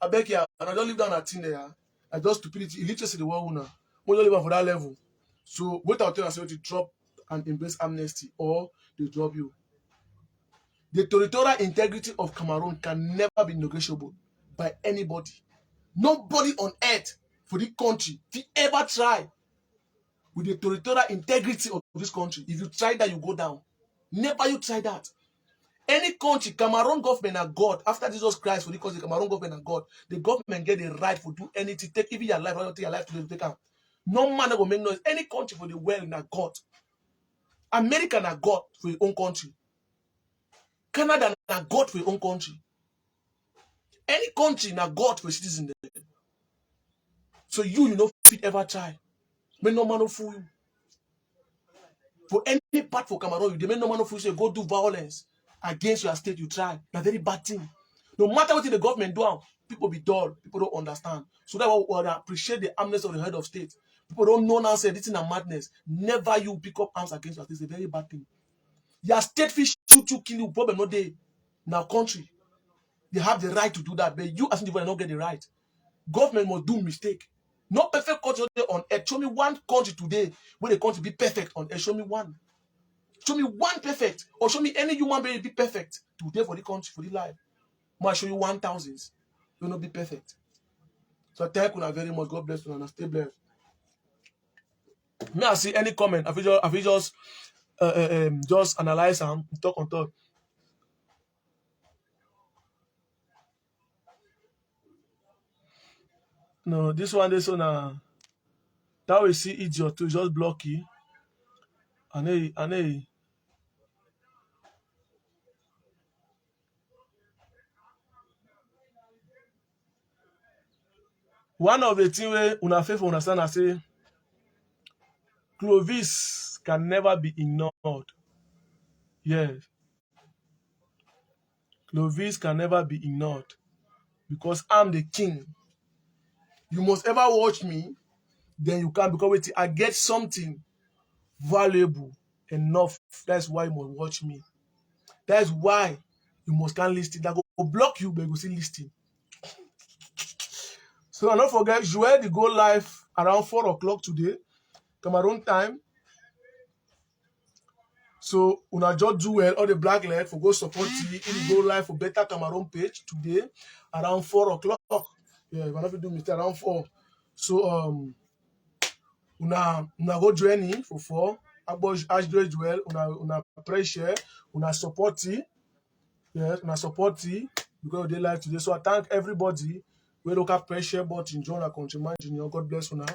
Speaker 1: I beg you, and I don't live down that thing there. I just stupidity, illiteracy the world now. We don't live for that level. So wait out there and say to drop and embrace amnesty or they drop you. The territorial integrity of Cameroon can never be negotiable by anybody. Nobody on earth for this country if you ever try with the territorial integrity of this country. If you try that, you go down. Never you try that. Any country, Cameroon government are God. After Jesus Christ, because the Cameroon government are God, the government get the right to do anything, take even your life, take your life to take out. No man will make noise. Any country for the world are God. America are God for your own country. Canada are God for your own country. Any country are God for citizens. So you know fit ever try. Make no man no fool you. For any part for Cameroon, you make no man no fool you say go do violence against your state. You try. That's very bad thing. No matter what the government do, people be dull. People don't understand. So that we appreciate the armness of the head of state. People don't know now say this is a madness. Never you pick up arms against your state. It's a very bad thing. Your state fish shoot you, kill you, problem no day. Now country, they have the right to do that, but you as individual don't get the right. Government must do mistake. Not perfect country on earth. Show me one country today where the country be perfect on earth. Show me one. Show me one perfect, or show me any human being be perfect today for the country, for the life. Might show you 1,000. You will not be perfect. So thank you very much. God bless you and stay blessed. May I see any comment? Have you just analyze and talk on top? No, this one that we see idiot to just block you. And one of the things where una faith understand I say Clovis can never be ignored. Yes, Clovis can never be ignored because I'm the king. You must ever watch me, then you can, because wait, I get something valuable enough. That's why you must watch me. That's why you must can't listen. That go block you, but you go still listen. So and don't forget, Joel they go live around 4 o'clock today, Cameroon time. So una just do well, all the black leg for go support you. It go live for Better Cameroon page today around 4 o'clock. Yeah, if I not do mistake around 4. So una go join in for 4. Ash do well, una pray share, una support it. Yes, una support it because they live today. So I thank everybody. We look at pressure button, join our countryman junior. God bless una.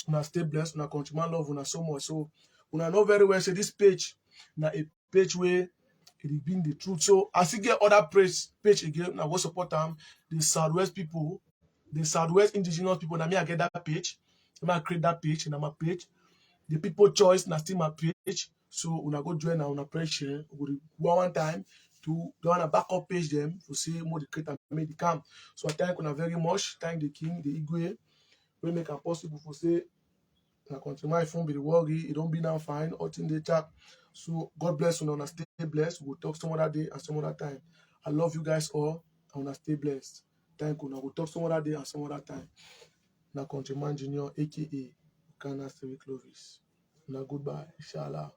Speaker 1: Una stay blessed, una countryman love una so much. So una know very well say this page na a page where it been the truth. So as you get other page again, now go support them. The Southwest people, the Southwest indigenous people. Now me I get that page. I create that page and my page. The people choice na still my page. So una go join now una press share. We go one time to go on a backup page them to see more the create and make the camp. So I thank una very much. Thank the king, the Igwe. We make it possible for say na country my phone be the worry. It don't be now fine. All in the chat. So God bless you. And stay blessed. We'll talk some other day and some other time. I love you guys all. I wanna stay blessed. Thank you. Now we'll talk some other day and some other time. Na countryman junior, aka Ghana Clovis. Now goodbye. Inshallah.